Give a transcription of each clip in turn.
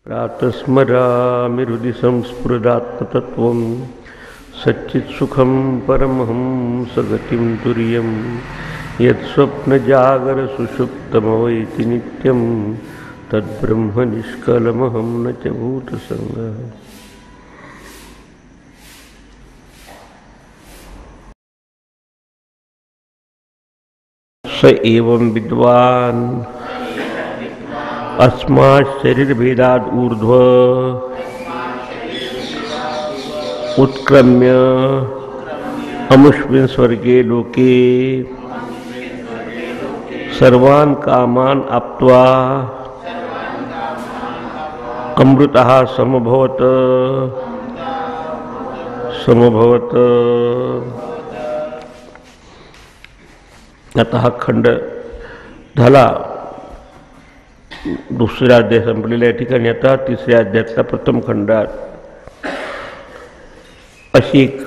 प्रातस्मरामि हृदि संस्फुरदात्मतत्त्वं सच्चित्सुखं परमहंसगतिं तुर्यं यत्स्वप्नजागरसुषुप्तमवैति नित्यं तद्ब्रह्म निष्कलमहं न च भूतसङ्गः। स एवं विद्वान् अस्मात् शरीरभेदाद् ऊर्ध्व उत्क्रम्य अमुष्मिन् स्वर्गे लोके सर्वान् कामान् आप्त्वा अमृतः समभवत। आता हा खंड झाला, दुसरा अध्याय संपलेला या ठिकाणी. आता तिसऱ्या अध्यायातला प्रथम खंडात अशी एक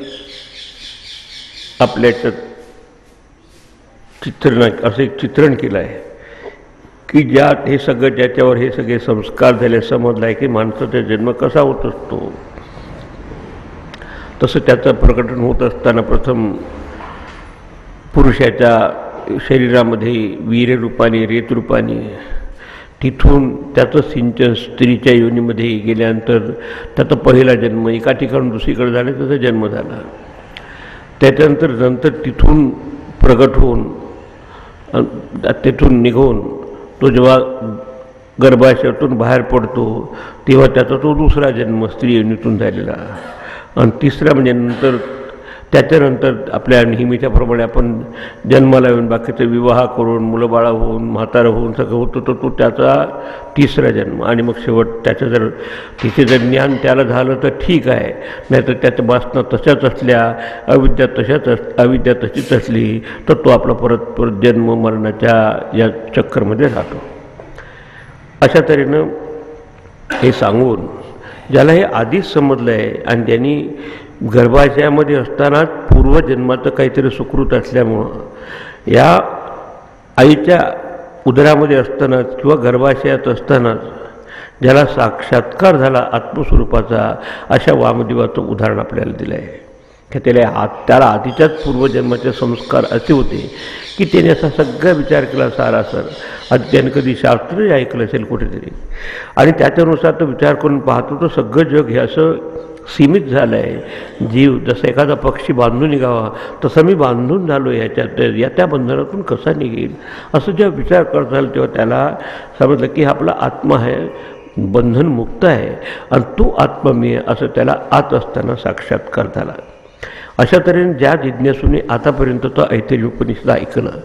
आपल्या असं एक चित्रण केलं आहे की ज्यात हे सगळं, ज्याच्यावर हे सगळे संस्कार झाले, समजलं आहे की माणसाचा जन्म कसा होत असतो. तसं त्याचं प्रकटन होत असताना प्रथम पुरुषाच्या शरीरामध्ये वीर्यरूपाने, रेतरूपाने, तिथून त्याचं सिंचन स्त्रीच्या योनीमध्ये गेल्यानंतर त्याचा पहिला जन्म, एका ठिकाणून दुसरीकडे झाला त्याचा जन्म झाला. त्याच्यानंतर तिथून प्रगट होऊन तिथून निघून तो जेव्हा गर्भाशयातून बाहेर पडतो तेव्हा त्याचा तो दुसरा जन्म स्त्री योनीतून झालेला. आणि तिसरा म्हणजे नंतर त्याच्यानंतर आपल्या नेहमीच्या प्रमाणे आपण जन्माला येऊन बाकीचं विवाह करून मुलं बाळा होऊन म्हातारं होऊन सगळं होतं, तर तो त्याचा तिसरा जन्म. आणि मग शेवट त्याचं जर तिथे जर ज्ञान त्याला झालं तर ठीक आहे, नाहीतर त्याच्या वासना तशाच असल्या, अविद्या तशीच असली तर तो आपला परत जन्म मरणाच्या या चक्करमध्ये राहतो. अशा तऱ्हेनं हे सांगून ज्याला हे आधीच समजलं आहे आणि त्यांनी गर्भाशयामध्ये असतानाच पूर्वजन्माचं काहीतरी सुकृत असल्यामुळं या आईच्या उदरामध्ये असतानाच किंवा गर्भाशयात असतानाच ज्याला साक्षात्कार झाला आत्मस्वरूपाचा, अशा वामदेवाचं उदाहरण आपल्याला दिलं आहे की त्याला आधीच्याच पूर्वजन्माचे संस्कार असे होते की त्याने असा सगळा विचार केला सारासर. आधी त्याने कधी शास्त्रही ऐकलं असेल कुठेतरी, आणि त्याच्यानुसार तो विचार करून पाहतो तर सगळं जग हे असं सीमित झालं आहे. जीव जसं एखादा पक्षी बांधून निघावा तसं मी बांधून झालो ह्याच्यात, या त्या बंधनातून कसा निघेल असं जेव्हा विचार करत झाला तेव्हा त्याला समजलं की आपला आत्मा आहे, बंधनमुक्त आहे आणि तो आत्मा मी असं त्याला आत असताना साक्षात्कार झाला. अशा तऱ्हेने ज्या जिज्ञासूने आतापर्यंत तो ऐतरेय उपनिषद ऐकलं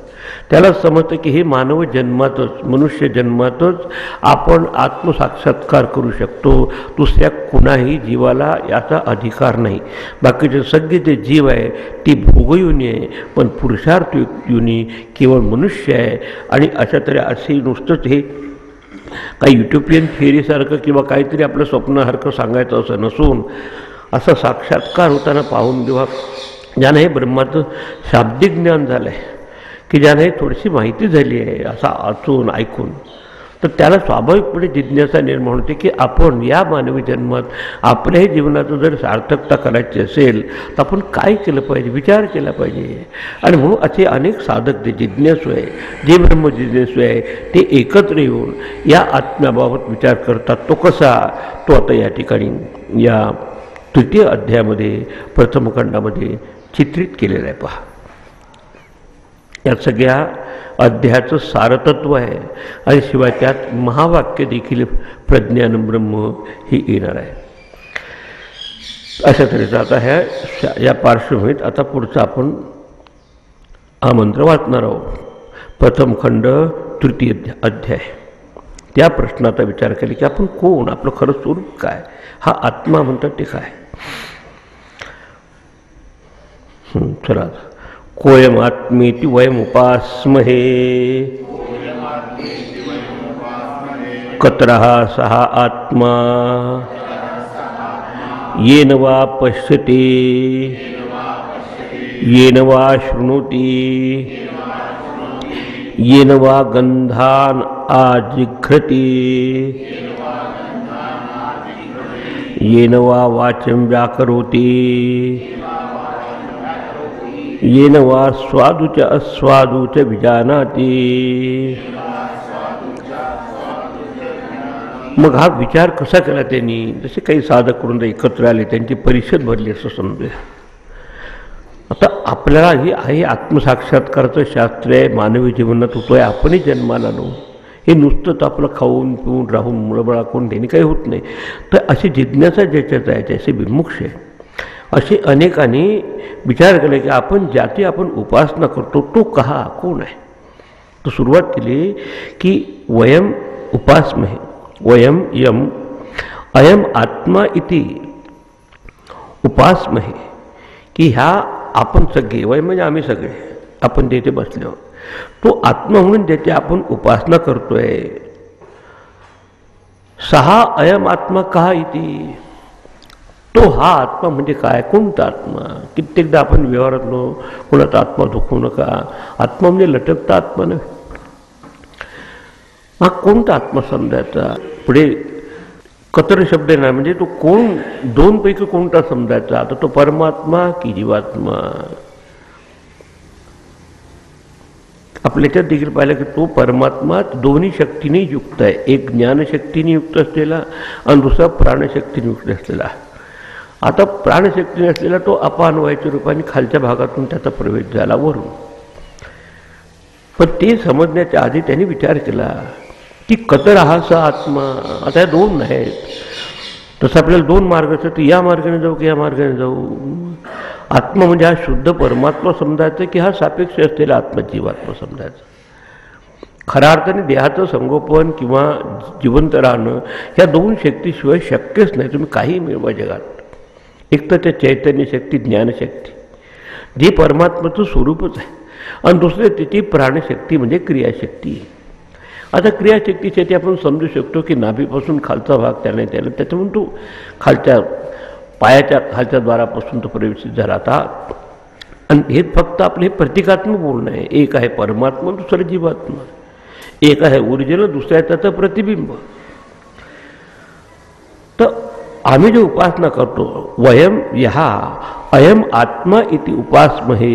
त्याला समजतं की हे मानव जन्मातच, मनुष्य जन्मातच आपण आत्मसाक्षात्कार करू शकतो. दुसऱ्या कुणाही जीवाला याचा अधिकार नाही. बाकीचे सगळे जे जीव आहे ती भोगयोनी आहे, पण पुरुषार्थ योनी केवळ मनुष्य आहे. आणि अशा तऱ्हे असे नुसतंच हे काही युटोपियन थिअरीसारखं किंवा काहीतरी आपलं स्वप्नासारखं सांगायचं असं नसून, असा साक्षात्कार होताना पाहून जेव्हा ज्यानं हे ब्रह्माचं शाब्दिक ज्ञान झालं आहे, की ज्यानं हे थोडीशी माहिती झाली आहे असं वाचून ऐकून, तर त्याला स्वाभाविकपणे जिज्ञासा निर्माण होते की आपण या मानवी जन्मात आपल्याही जीवनाचं जर सार्थकता करायची असेल तर आपण काय केलं पाहिजे, विचार केला पाहिजे. आणि म्हणून असे अनेक साधक जे जिज्ञासू आहे, जे ब्रह्मजिज्ञासू आहे, ते एकत्र येऊन या आत्म्याबाबत विचार करतात. तो कसा, तो आता या ठिकाणी या तृतीय अध्यायामध्ये प्रथम खंडामध्ये चित्रित केलेलं आहे. पहा, या सगळ्या अध्यायाचं सारतत्व आहे आणि शिवाय त्यात महावाक्य देखील प्रज्ञान ब्रह्म ही येणार आहे. अशा तऱ्हेचं आता या पार्श्वभूमीत आता पुढचा आपण हा मंत्र वाचणार आहोत. प्रथम खंड तृतीय अध्याय. त्या प्रश्नाचा विचार केला की आपण कोण, आपलं खरं स्वरूप काय, हा आत्मा म्हणतात ते काय. चला, कोयम आत्मेति वयम उपास्महे कतरः सः आत्मा येन वा पश्यति येन वा शृणोति येन वा गंधान आजिघ्रति येन वा वाचं व्याकरोति येन वा स्वादुच अस्वादुच विजानाति. मग हा विचार कसा केला त्यांनी? जसे काही साधक करून एकत्र आले, त्यांची परिषद भरली असं समजूया. आता आपल्याला हे आत्मसाक्षात्काराचं शास्त्र आहे, मानवी जीवनात होतो आहे. आपणही जन्माला आलो, हे नुसतंच आपलं खाऊन पिऊन राहून मुळबळा करून त्यांनी काही होत नाही. तर अशी जिज्ञासा ज्याच्यात आहे, त्याचे विमुक्ष आहे. असे अनेकांनी विचार केला की आपण ज्याची आपण उपासना करतो तो कहा, कोण आहे? तर सुरुवात केली की वयम उपासमहे, वयम यम अयम आत्मा इति उपासमहे. की ह्या आपण सगळे, वय म्हणजे आम्ही सगळे, आपण तिथे बसलो, तो आत्मा म्हणून ज्याची आपण उपासना करतोय. सहा अयम आत्मा कहा इति. तो हा आत्मा म्हणजे काय, कोणता आत्मा? कित्येकदा आपण व्यवहारातलो कोणाचा आत्मा दुखवू नका. आत्मा म्हणजे लटकता आत्मा नाही. हा कोणता आत्मा समजायचा? पुढे कतर शब्द नाही, म्हणजे तो कोण, दोनपैकी कोणता समजायचा? आता तो परमात्मा की जीवात्मा? आपल्याच्यात देखील पाहिलं की तो परमात्मा दोन्ही शक्तीने युक्त आहे. एक ज्ञानशक्तीने युक्त असलेला आणि दुसरा प्राणशक्तीने युक्त असलेला. आता प्राणशक्तीने असलेला तो अपानवायूच्या रूपाने खालच्या भागातून त्याचा प्रवेश झाला वरून. पण ते समजण्याच्या आधी त्यांनी विचार केला की कतर हा सा आत्मा. आता या दोन आहेत. तसं आपल्याला दोन मार्ग असतात, या मार्गाने जाऊ की या मार्गाने जाऊ. आत्मा म्हणजे हा शुद्ध परमात्मा समजायचा की हा सापेक्ष असलेला आत्मा जीवात्मा समजायचा. खऱ्या अर्थाने देहाचं संगोपन किंवा जिवंत राहणं ह्या दोन शक्तीशिवाय शक्यच नाही. तुम्ही काही मिळवा जगात. एक तर त्या चैतन्य शक्ती, ज्ञानशक्ती जी परमात्माचं स्वरूपच आहे, आणि दुसरे त्याची प्राणशक्ती म्हणजे क्रियाशक्ती. आता क्रियाशक्तीसाठी आपण समजू शकतो की नाभीपासून खालचा भाग त्याने त्याच्यामुळे तो खालच्या पायाच्या खालच्या द्वारापासून तो प्रवेशित झाला. आता आणि हे फक्त आपलं हे प्रतिकात्मक बोलणं आहे. एक आहे परमात्मा, दुसरं जीवात्मा. एक आहे ओरिजिनल, दुसरं आहे त्याचं प्रतिबिंब. तर आम्ही जो उपासना करतो, वयम यहा अयम आत्मा इति उपासमहे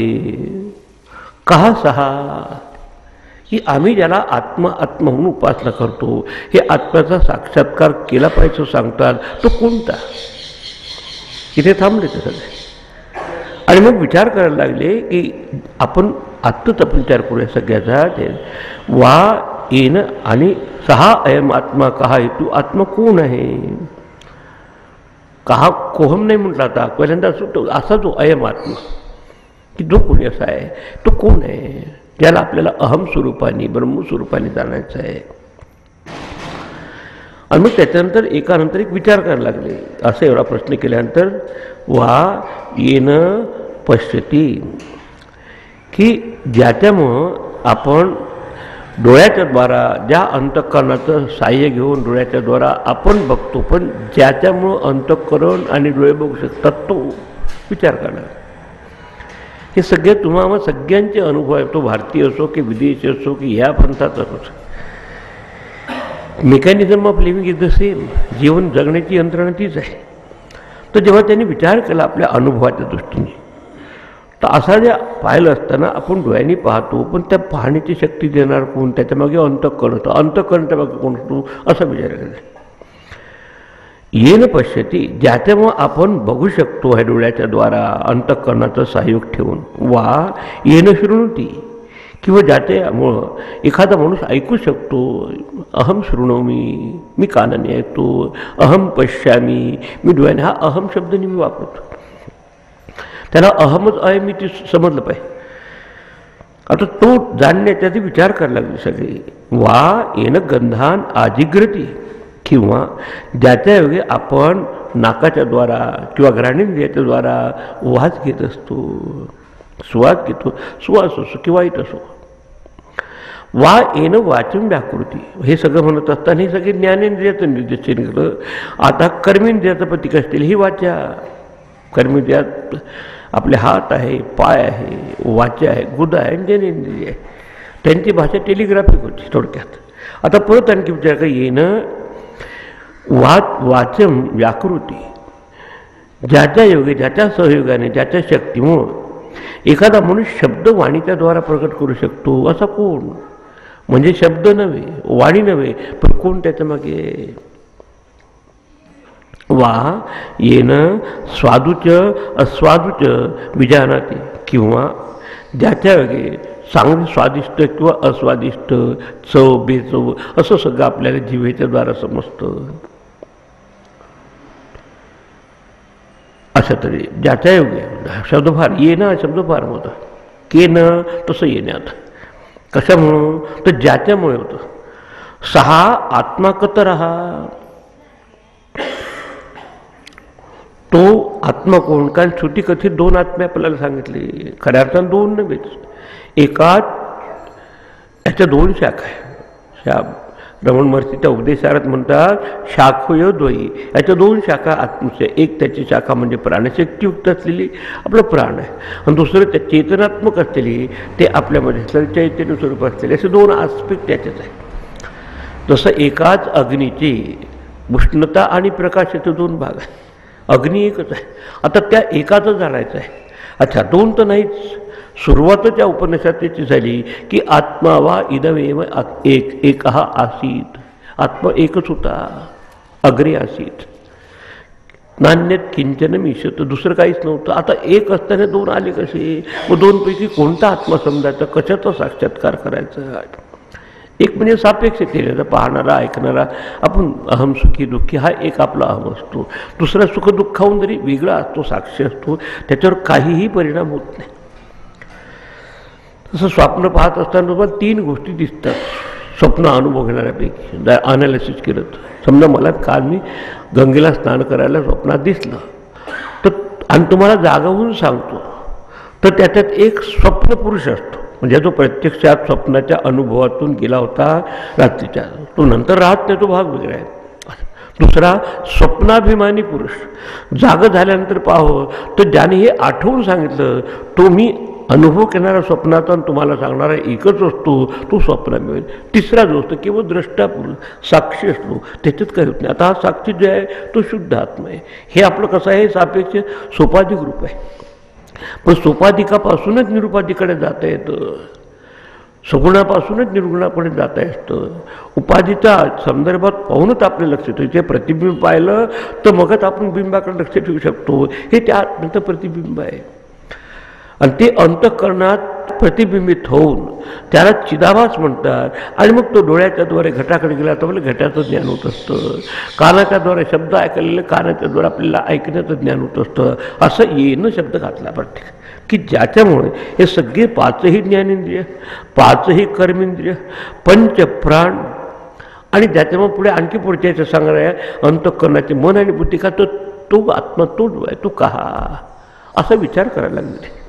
कहा सहा. की आम्ही ज्याला आत्मा आत्मा म्हणून उपासना करतो, हे आत्म्याचा साक्षात्कार केला पाहिजे सांगतात, तो कोणता? इथे थांबले ते सगळे. आणि मग विचार करायला लागले की आपण आत्ताच आपण विचार करूया सगळ्याचा. वा येन आणि सहा अयम आत्मा कहा हेतू. आत्मा कोण आहे? कहा कोहम नाही म्हटला. आता पहिल्यांदा असा जो अयम आत्मा की जो कोणी असा आहे तो कोण आहे, त्याला आपल्याला अहम स्वरूपाने ब्रह्मस्वरूपाने जाणायचं आहे. आणि मग त्याच्यानंतर एकानंतर एक विचार करायला लागले. असं एवढा प्रश्न केल्यानंतर वा येन पश्यती. की ज्याच्यामुळं आपण डोळ्याच्या द्वारा, ज्या अंतःकरणाचं साह्य घेऊन डोळ्याच्या द्वारा आपण बघतो, पण ज्याच्यामुळं अंतःकरण आणि डोळे बघू शकतात, तो विचार करणार. हे सगळे तुम्हाला सगळ्यांचे अनुभव आहे. तो भारतीय असो की विदेशी असो की ह्या पंथाचा असो. Mechanism of living is the same. जीवन जगण्याची यंत्रणा तीच आहे. तर जेव्हा त्यांनी विचार केला आपल्या अनुभवाच्या दृष्टीने, तर असा जे पाहिलं असताना आपण डोळ्यांनी पाहतो, पण त्या पाहण्याची शक्ती देणार कोण? त्याच्यामागे अंतःकरण होतं. अंतःकरणच्या मागे कोण होतो असा विचार केला. येन पश्यती, ज्याच्यामुळं आपण बघू शकतो ह्या डोळ्याच्या द्वारा अंतःकरणाचं सहयोग ठेवून. वा येन शृणोती, किंवा ज्याच्यामुळं एखादा माणूस ऐकू शकतो. अहम शृणोमी, मी कानाने ऐकतो. अहम पश्यामी, मी डोळ्याने. हा अहम शब्द मी वापरतो. त्याला अहमच आहे मी ते समजलं पाहिजे. आता तो जाणण्याचा ते विचार करायला लागले सगळे. वा येन गंधान आजिग्रती, किंवा ज्याच्या योगे आपण नाकाच्या द्वारा किंवा घ्राणेंद्रियाच्या द्वारा वास घेत असतो, सुवास घेतो. सुवास असो किंवा वाईट असो. वा येणं वाचन व्याकृती, हे सगळं म्हणत असताना हे सगळे ज्ञानेंद्रियाचं निर्देशन केलं. आता कर्मेंद्रियाचं प्रतीक असतील ही वाचा. कर्मेंद्रियात आपले हात आहे, पाय आहे, वाचा आहे, गुद आहे, ज्ञानेंद्रिय आहे. त्यांची भाषा टेलिग्राफिक होती थोडक्यात. आता परत आणखी विचार का येणं वाचम व्याकृती, ज्याच्या योगे, ज्याच्या सहयोगाने, ज्याच्या शक्तीमुळं एखादा मनुष्य शब्द वाणीच्या द्वारा प्रकट करू शकतो असा कोण? म्हणजे शब्द नव्हे, वाणी नव्हे, पण कोण त्याच्या मागे? वा येन स्वादुच अस्वादुच विजानाते, किंवा ज्याच्या योगे चांगली स्वादिष्ट किंवा अस्वादिष्ट, चव बेचव असं सगळं आपल्याला जिभेच्या द्वारा समजतं. अशा तरी ज्याच्या योगे, शब्दभार ये ना, शब्दभार होता के न, तसं येण्यात कशामुळं? तर ज्याच्यामुळे होतं. सहा आत्माकत रहा, तो आत्मा कोण? कारण श्रुती कथित दोन आत्मे आपल्याला सांगितले, खऱ्या अर्थानं दोन नव्हेच. एकाच याच्या दोन शाखा आहे. रमण महर्षीच्या उपदेशात म्हणतात शाखोय द्वयी, याच्या दोन शाखा आत्मस्य. एक त्याची शाखा म्हणजे प्राणशक्तीयुक्त असलेली आपलं प्राण आहे, आणि दुसरं त्या चेतनात्मक असलेली ते आपल्यामध्ये असलेले चैतन्य स्वरूप असलेले, असे दोन आस्पेक्ट त्याच्याच आहे. तसं एकाच अग्नीची उष्णता आणि प्रकाशाचे दोन भाग आहे. अग्नी एकच आहे, आता त्या एकाच जाणायचं आहे. अच्छा, दोन तर नाहीच. सुरुवातच या उपनिषदेची झाली की आत्मा वा इदमेव एक हा आसीत. आत्मा एकच होता, अग्रे आसीत, नान्यत किंचन मिशत, दुसरं काहीच नव्हतं. आता एक असताना दोन आले कसे? मग दोनपैकी कोणता आत्मा समजायचा, कशाचा साक्षात्कार करायचा? एक म्हणजे सापेक्षतेचा पाहणारा, ऐकणारा. आपण अहम सुखी दुःखी हा एक आपला अहम असतो. दुसरा सुख दुःखाहून जरी वेगळा असतो, साक्षी असतो, त्याच्यावर काहीही परिणाम होत नाही. तसं स्वप्न पाहत असताना तुम्हाला तीन गोष्टी दिसतात स्वप्न अनुभव घेणाऱ्यापैकी. अनालिसिस केलं तर समजा मला काल मी गंगेला स्नान करायला स्वप्नात दिसलं तर, आणि तुम्हाला जागवून सांगतो, तर त्याच्यात एक स्वप्न पुरुष असतो, म्हणजे जो प्रत्यक्षात स्वप्नाच्या अनुभवातून गेला होता रात्रीच्या, तो नंतर राहत नाही, तो भाग वेगळा आहे. दुसरा स्वप्नाभिमानी पुरुष, जाग झाल्यानंतर पाहावं तर ज्याने हे आठवून सांगितलं, तो मी अनुभव करणारा स्वप्नाचा तुम्हाला सांगणारा एकच असतो, तो स्वप्नाभिमानी. तिसरा जो असतो केवळ द्रष्टा पुरुष, साक्षी असतो, त्याच्यात काही होत नाही. आता हा साक्षी जो आहे तो शुद्ध आत्मा आहे. हे आपलं कसं आहे, सापेक्ष सोपाधिक रूप आहे. पण सोपाधिकापासूनच निरुपाधिकडे जाता येतं, सगुणापासूनच निर्गुणाकडे जाता येतं. उपाधीच्या संदर्भात पाहूनच आपलं लक्ष येतं. ते प्रतिबिंब पाहिलं तर मगच आपण बिंबाकडे लक्ष ठेवू शकतो. हे त्या आत्म्याचं प्रतिबिंब आहे, आणि ते अंतःकरणात प्रतिबिंबित होऊन त्याला चिदाभास म्हणतात. आणि मग तो डोळ्याच्याद्वारे घटाकडे गेला तर मला घटाचं ज्ञान होत असतं, कानाच्याद्वारे शब्द ऐकलेले कानाच्याद्वारे आपल्याला ऐकण्याचं ज्ञान होत असतं. असं येणं शब्द घातला प्रत्येक, की ज्याच्यामुळे हे सगळे पाचही ज्ञानेंद्रिय, पाचही कर्मेंद्रिय, पंचप्राण, आणि ज्याच्यामुळे पुढे आणखी पुढच्या याचं सांगणार आहे अंतःकरणाचे मन आणि बुद्धी का, तर तो आत्मा तो आहे, तो कहा, असा विचार करायला लागले.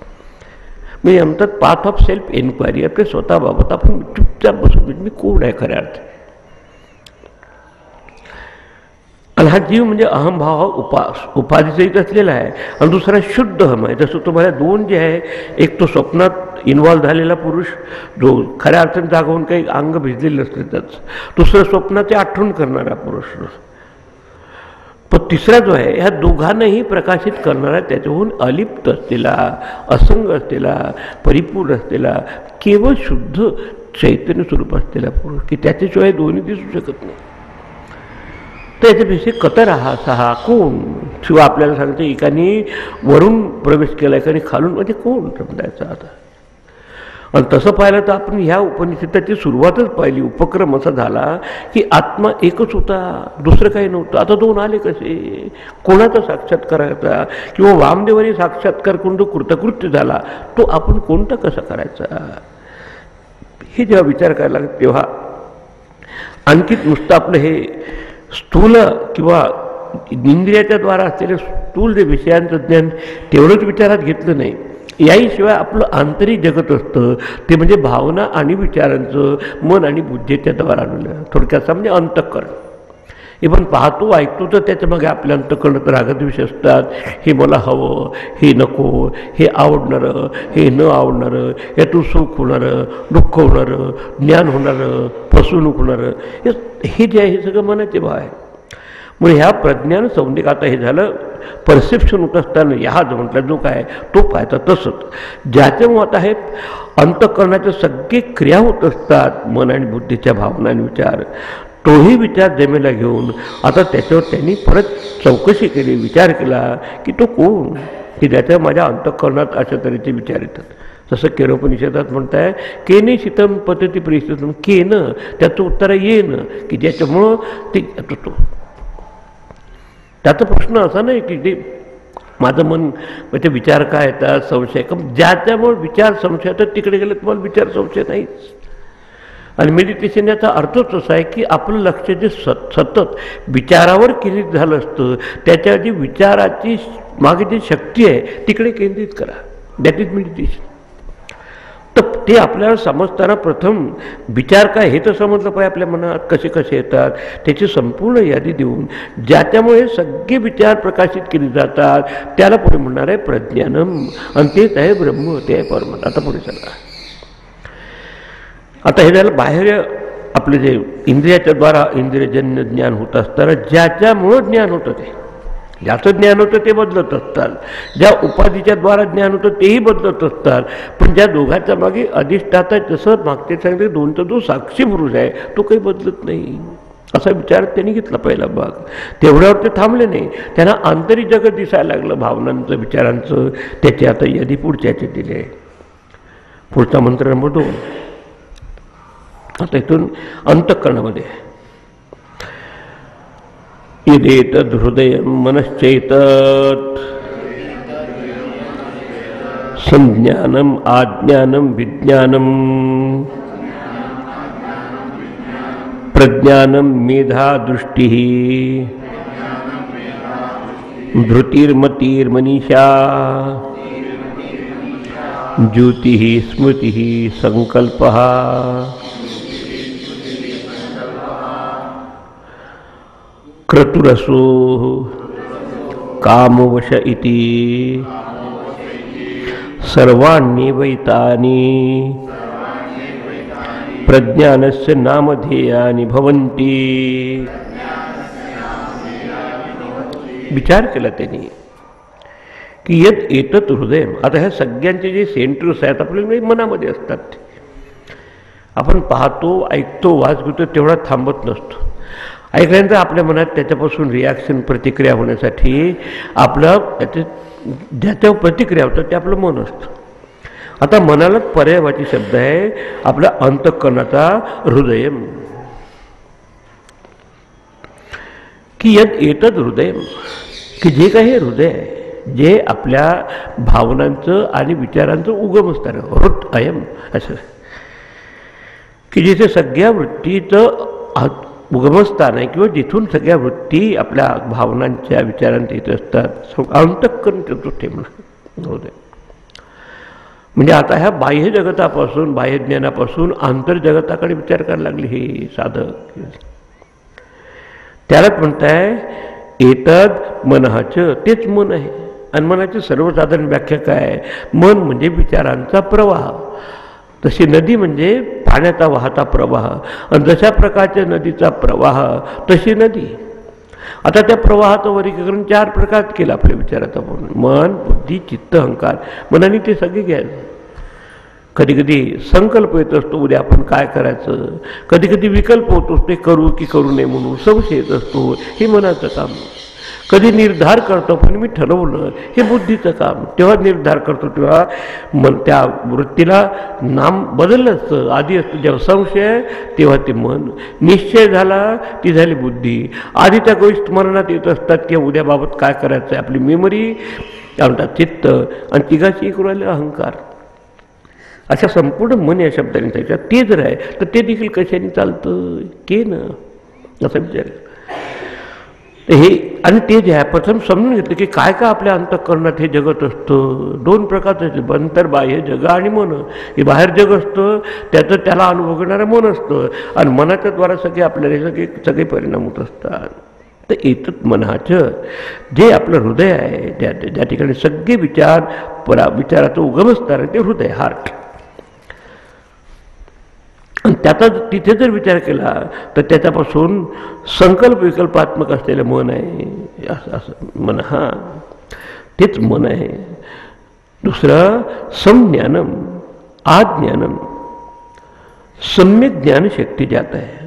मी म्हणतात पाथ ऑफ सेल्फ एन्क्वायरी, आपल्या स्वतःबाबत आपण चुपचाप बसून मी कोण आहे खऱ्या अर्थ. आणि हा जीव म्हणजे अहमभाव हा उपाधीसहित असलेला आहे, आणि दुसरा शुद्ध अहम आहे. जसं तुम्हाला दोन जे आहे, एक तो स्वप्नात इन्व्हॉल्व झालेला पुरुष जो खऱ्या अर्थाने जागवून काही अंग भिजलेलं असते त्याच, दुसरं स्वप्नाचे आठवण करणारा पुरुष. पण तिसरा जो आहे, ह्या दोघांनाही प्रकाशित करणारा, त्याच्याहून अलिप्त असलेला, असंग असलेला, परिपूर्ण असलेला, केवळ शुद्ध चैतन्य स्वरूप असलेला पुरुष, की त्याच्याशिवाय दोन्ही दिसू शकत नाही. तर याच्यापेक्षा कतर हा कोण? शिवाय आपल्याला सांगते एकाने वरून प्रवेश केला, एकाने खालून, म्हणजे कोण समजायचं आता. आणि तसं पाहिलं तर आपण ह्या उपनिषदाची सुरुवातच पाहिली. उपक्रम असा झाला की आत्मा एकच होता, दुसरं काही नव्हतं. आता दोन आले कसे? कोणाचा साक्षात्कार करायचा? किंवा वामदेवाने साक्षात्कार करून जो कृतकृत्य झाला तो आपण कोणता कसा करायचा? हे जेव्हा विचार करायला लागत तेव्हा आणखीच नुसतं आपलं हे स्थूल किंवा इंद्रियाच्या द्वारा असलेले स्थूल जे विषयांचं ज्ञान तेवढंच विचारात घेतलं नाही. याहीशिवाय आपलं आंतरिक जगत असतं, ते म्हणजे भावना आणि विचारांचं मन आणि बुद्धीच्या द्वारा आलेलं, थोडक्यात म्हणजे अंतःकरण. हे पण पाहतो ऐकतो तर त्याच्यामागे आपल्या अंतःकरणात रागद्वेष असतात. हे मला हवं, हे नको, हे आवडणारं, हे न आवडणारं, यातून सुख होणारं, दुःख होणारं, ज्ञान होणारं, फसवणूक होणारं, हे जे आहे हे सगळं मनाचे भाव आहे. मग ह्या प्रज्ञान संधिक आता हे झालं परसेप्शन होत असताना ह्याच म्हटलं जो काय तो पाहायचा. तसंच ज्याच्यामुळे आता हे अंतःकरणाच्या सगळे क्रिया होत असतात, मन आणि बुद्धीच्या भावना आणि विचार, तोही विचार जमेला घेऊन आता त्याच्यावर त्यांनी परत चौकशी केली, विचार केला की तो कोण की ज्याच्या माझ्या अंतःकरणात अशा तऱ्हेचे विचार येतात. जसं केनोपनिषदात म्हणताय केने शीतम पद्धती परिस्थिती, केनं त्याचं उत्तर येणं की ज्याच्यामुळं ते तो त्याचा प्रश्न असा नाही की ते माझं मन म्हणजे विचार काय येतात, संशय का, ज्याच्यामुळे विचार संशय तर तिकडे गेले तुम्हाला विचार संशय नाहीच. आणि मेडिटेशन याचा अर्थच असा आहे की आपलं लक्ष जे सतत विचारावर केंद्रित झालं असतं त्याच्या जी विचाराची मागे जी शक्ती आहे तिकडे केंद्रित करा. That is meditation. तर ते आपल्याला समजताना प्रथम विचार काय हे तर समजलं पाहिजे, आपल्या मनात कसे कसे येतात त्याची संपूर्ण यादी देऊन ज्याच्यामुळे सगळे विचार प्रकाशित केले जातात त्याला पुढे म्हणणार आहे प्रज्ञानम, आणि तेच आहे ब्रह्म, ते आहे परमात्मा. आता पुढे चला. आता हे झालं बाहेर आपले जे इंद्रियाच्या द्वारा इंद्रियजन्य ज्ञान होत असताना ज्याच्यामुळं ज्ञान होतं ते, ज्याचं ज्ञान होतं ते बदलत असतात, ज्या उपाधीच्या द्वारा ज्ञान होतं तेही बदलत असतात. पण ज्या दोघांच्या मागे अधिष्ठाता जसं मागचे सांगितले दोनचा जो साक्षी पुरुष आहे तो काही बदलत नाही असा विचार त्यांनी घेतला पहिला भाग. तेवढ्यावर ते थांबले नाही, त्यांना आंतरिक जगत दिसायला लागलं भावनांचं विचारांचं. त्याचे आता यादी पुढच्याचे दिले. पुढचा मंत्र नंबर 2. आता इथून अंतःकरणामध्ये यदेतद् हृदयं मनश्चैतत् संज्ञानम् आज्ञानं विज्ञानं प्रज्ञानं मेधा दृष्टिः धृतिर्मतिर्मनीषा ज्योतिः स्मृतिः संकल्पः क्रतुरसो कामवश इति सर्वाण्येवैतानि प्रज्ञानस्य नामधेयानि भवन्ति. विचार केला त्यांनी की यद एतत् हृदय. आता ह्या सगळ्यांचे जे सेंटर्स आहेत आपल्या मनामध्ये असतात. आपण पाहतो, ऐकतो, वाच घेतो, तेवढा थांबत नसतो. ऐकल्यानंतर आपल्या मनात त्याच्यापासून रिॲक्शन प्रतिक्रिया होण्यासाठी आपलं त्याचे ज्याच्यावर प्रतिक्रिया होतं ते आपलं मन असतं. आता मनालाच पर्यायवाची शब्द आहे आपल्या अंतःकरणाचा हृदय, की यद एतद हृदय, की जे काही हृदय आहे जे आपल्या भावनांचं आणि विचारांचं उगमस्थान हृत अयम असं, की जिथे सगळ्या वृत्तीचं उगमस्थान आहे किंवा जिथून सगळ्या वृत्ती आपल्या भावनांच्या विचारांत येत असतात. अंतःकरण त्याचं ठेवणं हृदय. म्हणजे आता ह्या बाह्य जगतापासून बाह्य ज्ञानापासून आंतरजगताकडे विचार करायला लागले हे साधक. त्यालाच म्हणताय एतद मनहाचं, तेच मन आहे. आणि मनाची सर्वसाधारण व्याख्या काय? मन म्हणजे विचारांचा प्रवाह. तशी नदी म्हणजे पाण्याचा वाहता प्रवाह, आणि जशा प्रकारच्या नदीचा प्रवाह तशी नदी. आता त्या प्रवाहाचं वर्गीकरण 4 प्रकारात केलं आपल्या विचाराचा. मन, बुद्धी, चित्त, अहंकार. मनाने ते सगळे घ्यायचं. कधी कधी संकल्प येत असतो उद्या आपण काय करायचं, कधी कधी विकल्प होतो ते करू की करू नये म्हणून संशय येत असतो, हे मनाचं काम. कधी निर्धार करतो पण मी ठरवलं, हे बुद्धीचं काम. तेव्हा निर्धार करतो तेव्हा मन त्या वृत्तीला नाम बदललं असतं. आधी असतं जेव्हा संशय तेव्हा ते मन, निश्चय झाला ती झाली बुद्धी. आधी त्या गोष्टी स्मरणात येत असतात की उद्याबाबत काय करायचं आहे, आपली मेमरी काय म्हणतात चित्त, आणि तिघाची एक राहिले अहंकार. अशा संपूर्ण मन या शब्दाने त्याच्यात ते जर आहे तर ते देखील कशाने चालतं के ना असं विचार. हे आणि ते जे आहे प्रथम समजून घेतलं की काय काय आपल्या अंतःकरणात हे जगत असतं. 2 प्रकारचं अंतर्बाह्य जग आणि मन. हे बाहेर जग असतं त्याचं त्याला अनुभवणारं मन असतं, आणि मनाच्या द्वारा सगळे आपल्याला सगळे परिणाम होत असतात. तर एतत् मनाचं जे आपलं हृदय आहे ज्या ठिकाणी सगळे विचाराचं उगमस्थान आहे ते हृदय, हार्ट. आणि त्याचा तिथे जर विचार केला तर त्याच्यापासून संकल्प विकल्पात्मक असलेलं मन आहे, असं मन, हां तेच मन आहे. दुसरं संज्ञानम, आज्ञानम, सम्यक ज्ञान शक्ती ज्यात आहे,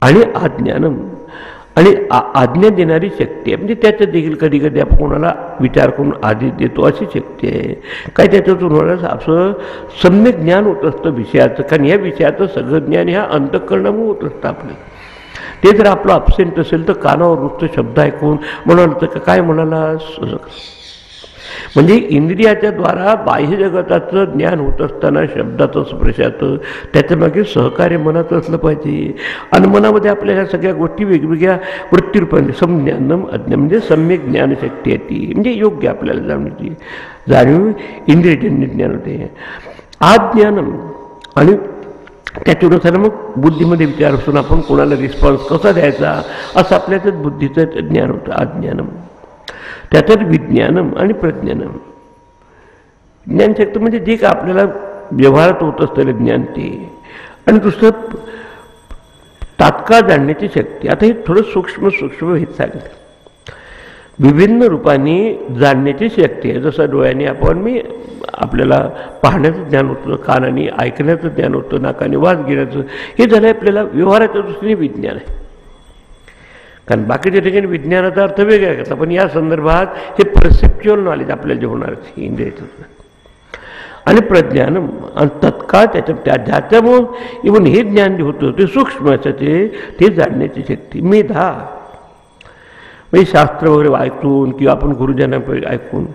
आणि आज्ञानम आणि आज्ञा देणारी शक्ती आहे. म्हणजे त्याच्यात देखील कधी कधी आपण कोणाला विचार करून आदेश देतो अशी शक्ती आहे. काय त्याच्यातून होणार असं सम्यक ज्ञान होत असतं विषयाचं, कारण ह्या विषयाचं सगळं ज्ञान ह्या अंतःकरणामुळे होत असतं आपलं. ते जर आपलं अब्सेंट असेल तर कानावर नुसतं शब्द ऐकून म्हणाल तर काय म्हणाला, म्हणजे इंद्रियाच्या द्वारा बाह्य जगताचं ज्ञान होत असताना शब्दाचं स्पर्शाचं त्याच्यामागे सहकार्य मनाचं असलं पाहिजे. आणि मनामध्ये आपल्या ह्या सगळ्या गोष्टी वेगवेगळ्या वृत्तीरूपाने संज्ञानम अज्ञान म्हणजे सम्यक ज्ञानशक्ती आहे ती, म्हणजे योग्य आपल्याला जाणण्याची जाणीव इंद्रियजन्य ज्ञान होते. आज्ञानम आणि त्याच्यानुसार मग बुद्धीमध्ये विचार असून आपण कोणाला रिस्पॉन्स कसा द्यायचा असं आपल्याच बुद्धीचं ज्ञान होतं आज्ञानम. त्याच्यात विज्ञानम आणि प्रज्ञानम. ज्ञानशक्ती म्हणजे जे का आपल्याला व्यवहारात होत असलेलं ज्ञान ते, आणि दुसरं तात्काळ जाणण्याची शक्ती. आता हे थोडं सूक्ष्म हे सांगितलं. विभिन्न रूपाने जाणण्याची शक्ती आहे. जसं डोळ्याने आपण आपल्याला पाहण्याचं ज्ञान होतं, कानाने ऐकण्याचं ज्ञान होतं, नाकाने वास घेण्याचं, हे झालं आपल्याला व्यवहाराच्या दृष्टीने विज्ञान आहे. कारण बाकीच्या ठिकाणी विज्ञानाचा अर्थ वेगळा करता, पण या संदर्भात हे परसेप्च्युअल नॉलेज आपल्याला जे होणार आहे इंद्रियाचं. आणि प्रज्ञानम आणि तत्काळ ज्याच्यामुळं इव्हन हे ज्ञान जे होतं ते सूक्ष्म असायचे, ते जाणण्याची शक्ती. मेधा म्हणजे शास्त्र वगैरे ऐकून किंवा आपण गुरुजनांकडे ऐकून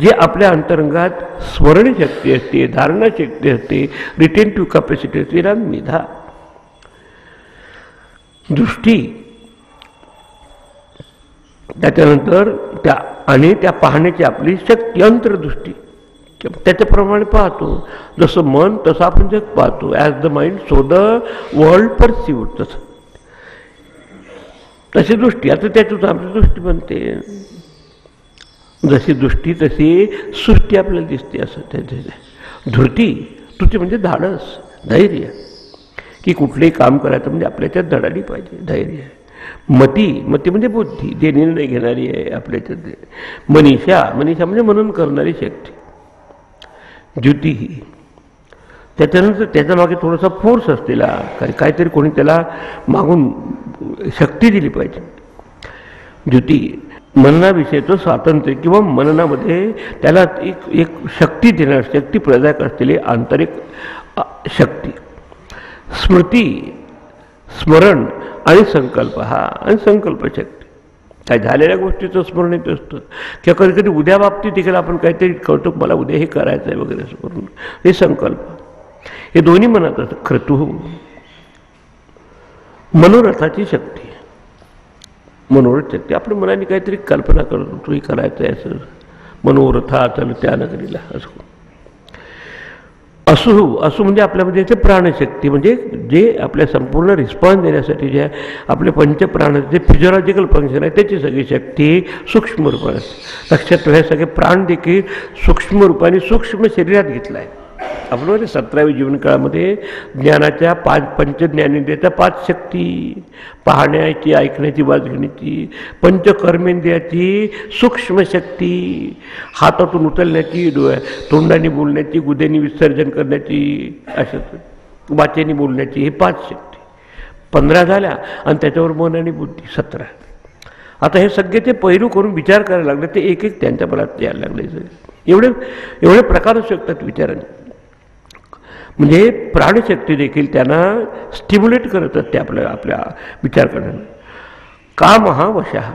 जे आपल्या अंतरंगात स्मरणशक्ती असते, धारणाशक्ती असते, रिटेंटिव्ह कॅपॅसिटी असते, ना मेधा. दृष्टी, त्याच्यानंतर त्या पाहण्याची आपली शक्ती, अंतर्दृष्टी, त्याच्याप्रमाणे पाहतो. जसं मन तसं आपण जग पाहतो. As the mind so the world perceived, तशी दृष्टी. आता त्यातून आपली दृष्टी बनते. जशी दृष्टी तशी सृष्टी आपल्याला दिसते. असं त्याचे धृती, धृती म्हणजे धाडस, धैर्य, की कुठलंही काम करायचं म्हणजे आपल्याच्यात धडाडी पाहिजे, धैर्य. मती म्हणजे बुद्धी, जे निर्णय घेणारी आहे आपल्याच्यात. मनीषा म्हणजे मनन करणारी शक्ती. ज्युती, त्याच्यानंतर त्याच्यामागे थोडासा फोर्स असलेला, काहीतरी कोणी त्याला मागून शक्ती दिली पाहिजे. ज्युती, मननाविषयीचं स्वातंत्र्य किंवा मननामध्ये त्याला एक शक्ती देणार, शक्ती प्रदायक असलेली आंतरिक शक्ती. स्मृती, स्मरण आणि संकल्प, हा आणि संकल्पशक्ती. काय झालेल्या गोष्टीचं स्मरण येत असतं, किंवा कधी कधी उद्या बाबतीत देखील आपण काहीतरी कळतो, मला उद्या हे करायचं आहे वगैरे असं करून हे संकल्प. हे दोन्ही मनात असतं. क्रतुः, मनोरथाची शक्ती, मनोरथ शक्ती. आपल्या मनाने काहीतरी कल्पना करतो, तोही करायचं आहे असं, मनोरथा चल त्या नगरीला असं. असू म्हणजे आपल्यामध्ये याचे प्राणशक्ती, म्हणजे जे आपल्या संपूर्ण रिस्पॉन्स देण्यासाठी जे आपले पंचप्राण जे फिजिओलॉजिकल फंक्शन आहे त्याची सगळी शक्ती सूक्ष्म रूपाने. लक्षात ठेवा, हे सगळे प्राण देखील सूक्ष्म रूपाने सूक्ष्म शरीरात घेतला आहे. आपण 17व्या जीवनकाळामध्ये ज्ञानाच्या पंचज्ञानेंद्रियाच्या 5 शक्ती, पाहण्याची, ऐकण्याची, वास घेण्याची, पंचकर्मेंद्रियाची सूक्ष्म शक्ती, हातातून उचलण्याची, तोंडाने बोलण्याची, गुदेने विसर्जन करण्याची, अशा वाचेने बोलण्याची, हे 5 शक्ती. 15 झाल्या आणि त्याच्यावर मन आणि बुद्धी 17. आता हे सगळे ते पैलू करून विचार करायला लागले, ते एक एक त्यांच्या मनात यायला लागले. एवढे प्रकार असू शकतात विचाराने. म्हणजे प्राणशक्ती देखील त्यांना स्टिम्युलेट करत असते आपल्या विचार करण्याला. काम हा वशः,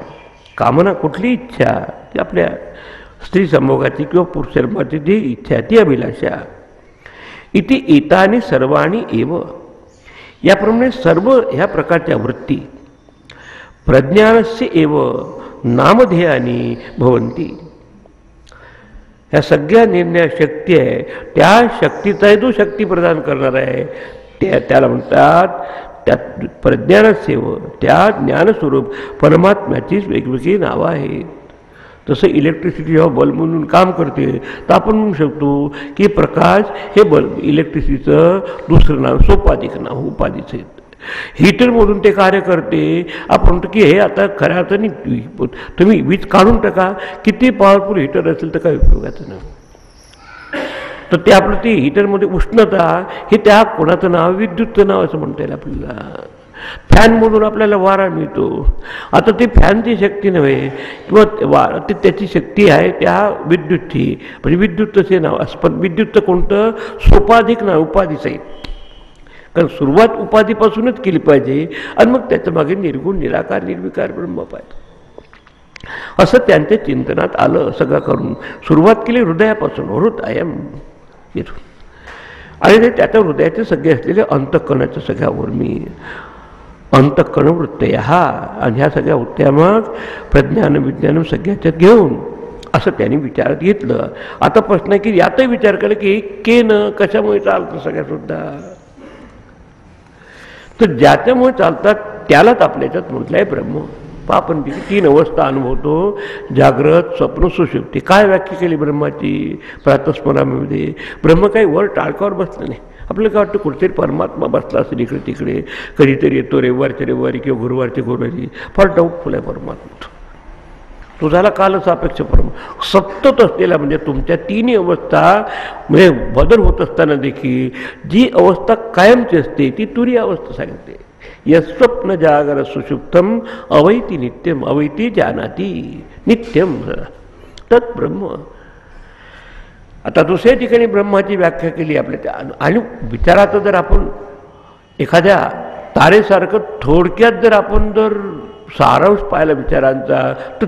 कामना कुठली इच्छा, ती आपल्या स्त्री संभोगाची किंवा पुरुष संभोगाची जी इच्छा ती अभिलाषा. इथे एतानी सर्वाणी एव, याप्रमाणे सर्व ह्या प्रकारच्या वृत्ती प्रज्ञानस्य एव नामधेयानी भवंती. ह्या सगळ्या निर्णय शक्ती आहे, त्या शक्तीचाही जो शक्ती प्रदान करणार आहे त्याला म्हणतात, त्या प्रज्ञानसेव, त्या ज्ञानस्वरूप परमात्म्याचीच वेगवेगळी नावं आहेत. तसं इलेक्ट्रिसिटी जेव्हा बल्ब म्हणून काम करते तर आपण म्हणू शकतो की प्रकाश हे बल्ब इलेक्ट्रिसिटीचं दुसरं नाव, सोपाधिक नाव, उपाधीचं आहे. हीटरमधून ते कार्य करते. आपण म्हणतो की हे आता खऱ्या अर्थाने तुम्ही वीज काढून टाका, किती पॉवरफुल हीटर असेल तर काय उपयोगाचं नाही. तर ते आपलं ते हीटरमध्ये उष्णता हे त्या कोणाचं नाव, विद्युतचं नाव असं म्हणता येईल आपल्याला. फॅनमधून आपल्याला वारा मिळतो. आता ती फॅनची शक्ती नव्हे किंवा ते त्याची शक्ती आहे त्या विद्युतची, म्हणजे विद्युतचं नाव असं. पण विद्युतचं कोणतं, सोपाधिक नाव, उपाधीचं आहे. कारण सुरुवात उपाधीपासूनच केली पाहिजे आणि मग त्याच्या मागे निर्गुण, निराकार, निर्विकार ब्रह्म पाहिजे असं त्यांच्या चिंतनात आलं. सगळं करून सुरुवात केली हृदयापासून, हृदयम इथून. आणि ते त्याच्या हृदयाचे सगळे असलेले अंतःकरणाच्या सगळ्या उर्मी, अंतःकरण वृत्तय हा, आणि ह्या सगळ्या वृत्त्या मग प्रज्ञान विज्ञान सगळ्याच्यात घेऊन असं त्यांनी विचारात घेतलं. आता प्रश्न आहे की यातही विचार केला की केनं कशामुळे चालतं सगळ्यासुद्धा. तर ज्याच्यामुळे चालतात त्यालाच आपल्याच्यात म्हटलं आहे ब्रह्म. आपण तीन अवस्था अनुभवतो, जागृत, स्वप्न, सुषुप्ती. काय व्याख्या केली ब्रह्माची प्रातस्मरणामध्ये? ब्रह्म काही वर टाळकावर बसलं नाही. आपल्याला काय वाटतं कुठेतरी परमात्मा बसला असेल इकडे तिकडे, कधीतरी येतो रविवारच्या रविवारी किंवा गुरुवारच्या गुरुवारी. फार डाऊटफुल आहे परमात्मा. तो झाला कालसापेक्ष परमात्मा. सतत असलेला म्हणजे तुमच्या तिन्ही अवस्था म्हणजे बदल होत असताना देखील जी अवस्था कायमची असते ती तुरी अवस्था सांगते. यस्वप्न जागर सुषुप्तम अवैती नित्यम, अवैती जानाती नित्यम तत् ब्रह्म. आता दुसऱ्या ठिकाणी ब्रह्माची व्याख्या केली आपल्या. आणि विचाराचं जर आपण एखाद्या तारेसारखं थोडक्यात जर आपण जर सारांश पाहिला विचारांचा तर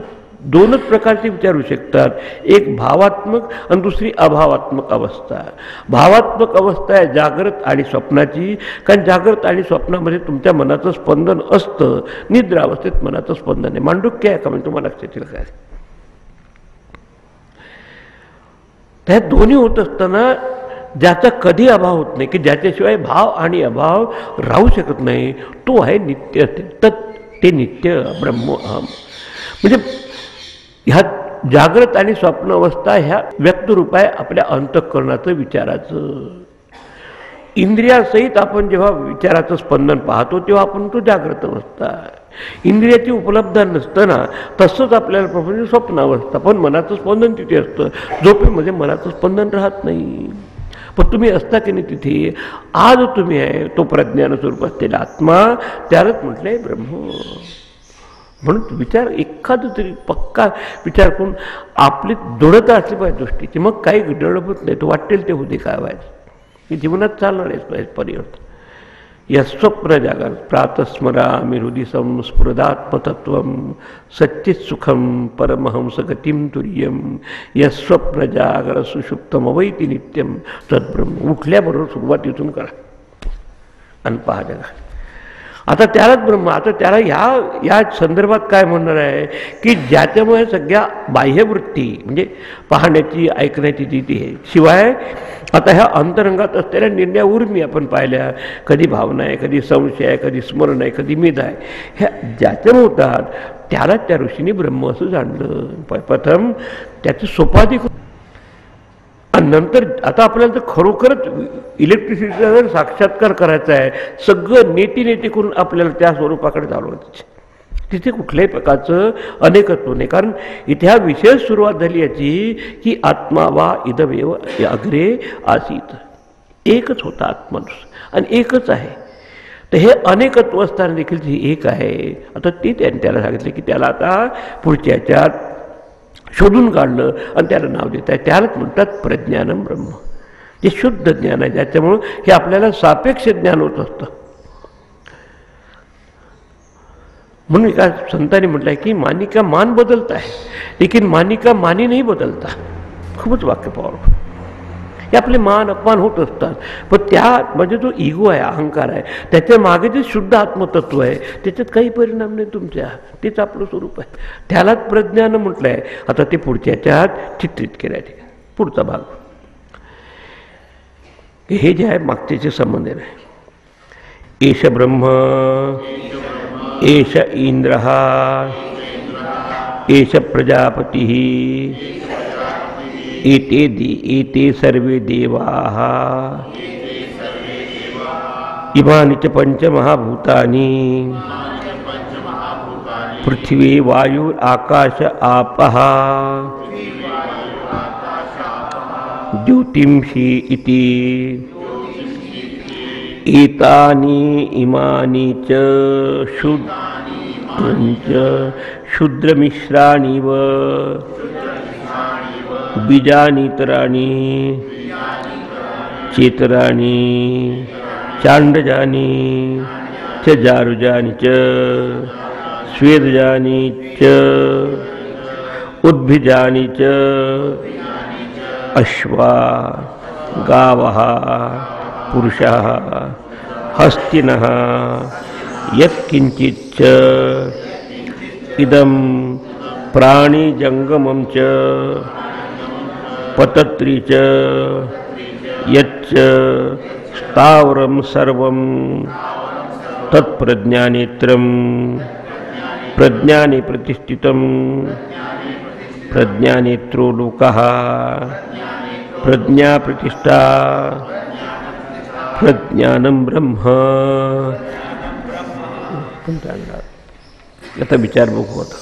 दोनच प्रकारचे विचारू शकतात. एक भावात्मक आणि दुसरी अभावात्मक अवस्था. भावात्मक अवस्था आहे जागृत आणि स्वप्नाची. कारण जागृत आणि स्वप्नामध्ये तुमच्या मनाचं स्पंदन असतं, निद्रावस्थेत मनाचं स्पंदन आहे. मांडुक्य आहे का म्हणजे तुम्हाला लक्षात येईल काय? त्या दोन्ही होत असताना ज्याचा कधी अभाव होत नाही, की ज्याच्याशिवाय भाव आणि अभाव राहू शकत नाही, तो आहे नित्य. ते नित्य ब्रह्म अहम. म्हणजे ह्या जागृत आणि स्वप्न अवस्था ह्या व्यक्तरूप आहे आपल्या अंतःकरणाचं, विचाराचं. इंद्रियासहित आपण जेव्हा विचाराचं स्पंदन पाहतो तेव्हा आपण तो जागृत अवस्था. इंद्रियाची उपलब्ध नसताना तसंच आपल्याला प्रपंच स्वप्न अवस्था. पण मनाचं स्पंदन तिथे असतं. झोपेमध्ये मनाचं स्पंदन राहत नाही. पण तुम्ही असता की नाही तिथे. आज तुम्ही आहे तो प्रज्ञान स्वरूप असलेला आत्मा, त्यालाच म्हटलंय ब्रह्म. म्हणून विचार एखादं तरी पक्का विचार करून आपली दृढता असली पाहिजे दृष्टीची. मग काही डळबत नाही, तो वाटेल ते होते काय व्हायचं. हे जीवनात चालणारच पाहिजे परिवर्तन. या स्वप्न जागर प्रातस्मरामि हृदि संस्फुरदात्मतत्वं सच्चित सुखम परमहंस गतिम तुर्यम या स्वप्न जागर सुषुप्तम अवैती नित्यम तद्ब्रह्म. उठल्याबरोबर सुरुवात इथून करा आणि पहा जगा. आता त्यालाच ब्रह्म. आता त्याला या संदर्भात काय म्हणणार आहे की ज्याच्यामुळे सगळ्या बाह्यवृत्ती म्हणजे पाहण्याची, ऐकण्याची ती आहे. शिवाय आता ह्या अंतरंगात असलेल्या निर्णय उर्मी आपण पाहिल्या. कधी भावना आहे, कधी संशय आहे, कधी स्मरण आहे, कधी मेध आहे. ह्या ज्याच्यामुळे होतात त्यालाच त्या ऋषीने ब्रह्म असं जाणलं. प्रथम त्याचं सोपाधिक. आणि नंतर आता आपल्याला तर खरोखरच इलेक्ट्रिसिटीचा जर साक्षात्कार करायचा आहे, सगळं नेटी करून आपल्याला त्या स्वरूपाकडे चालवायचं. तिथे कुठल्याही प्रकारचं अनेकत्व नाही. कारण इथे हा विशेष सुरुवात झाली याची की आत्मा वा इदमेव अग्रे आसीत. एकच होता आत्मानुस आणि एकच आहे. तर हे अनेकत्व असताना देखील जे एक आहे. आता ते त्यांनी त्याला सांगितलं की त्याला आता पुढच्या ह्याच्यात शोधून काढलं आणि त्याला नाव देत आहे. त्यालाच म्हणतात प्रज्ञानम ब्रह्म. जे शुद्ध ज्ञान आहे ज्याच्यामुळं हे आपल्याला सापेक्ष ज्ञान होत असतं. म्हणून एका संतांनी म्हटलं आहे की मानी का मान बदलता है लेकिन मानी का मानी नाही बदलता. खूपच वाक्य पॉवरफुल. हे आपले मान अपमान होत असतात. पण त्या म्हणजे जो इगो आहे, अहंकार आहे, त्याच्या मागे जे शुद्ध आत्मतत्व आहे त्याच्यात काही परिणाम नाही तुमच्या. तेच आपलं स्वरूप आहे. त्यालाच प्रज्ञान म्हटलं आहे. आता ते पुढच्याच्यात चित्रित केलं आहे. पुढचा भाग हे जे आहे मागच्याचे संबंध आहे. एष ब्रह्म एष इंद्र एष प्रजापतिः एते सर्वे देवाः इमानि च पंचमहाभूतानि पृथ्वी वायुर आकाश आपः ज्योतिंषि इति एतानि इमानि च शूद्रमिश्राणिव बीजानीतराणि चेतराणि चांडजानि च जारुजानि च स्वेदजानि च उद्भिजानि च अश्वा गावः पुरुषः हस्तिनः यत्किंचिच्च इदं प्राणिजंगमं च पतत्री च यच्च स्थावरं सर्वं तत्प्रज्ञानेत्रं प्रज्ञाने प्रतिष्ठितं प्रज्ञानेत्रो लोकः प्रज्ञा प्रतिष्ठा प्रज्ञानं ब्रह्म. आता विचार बघू आता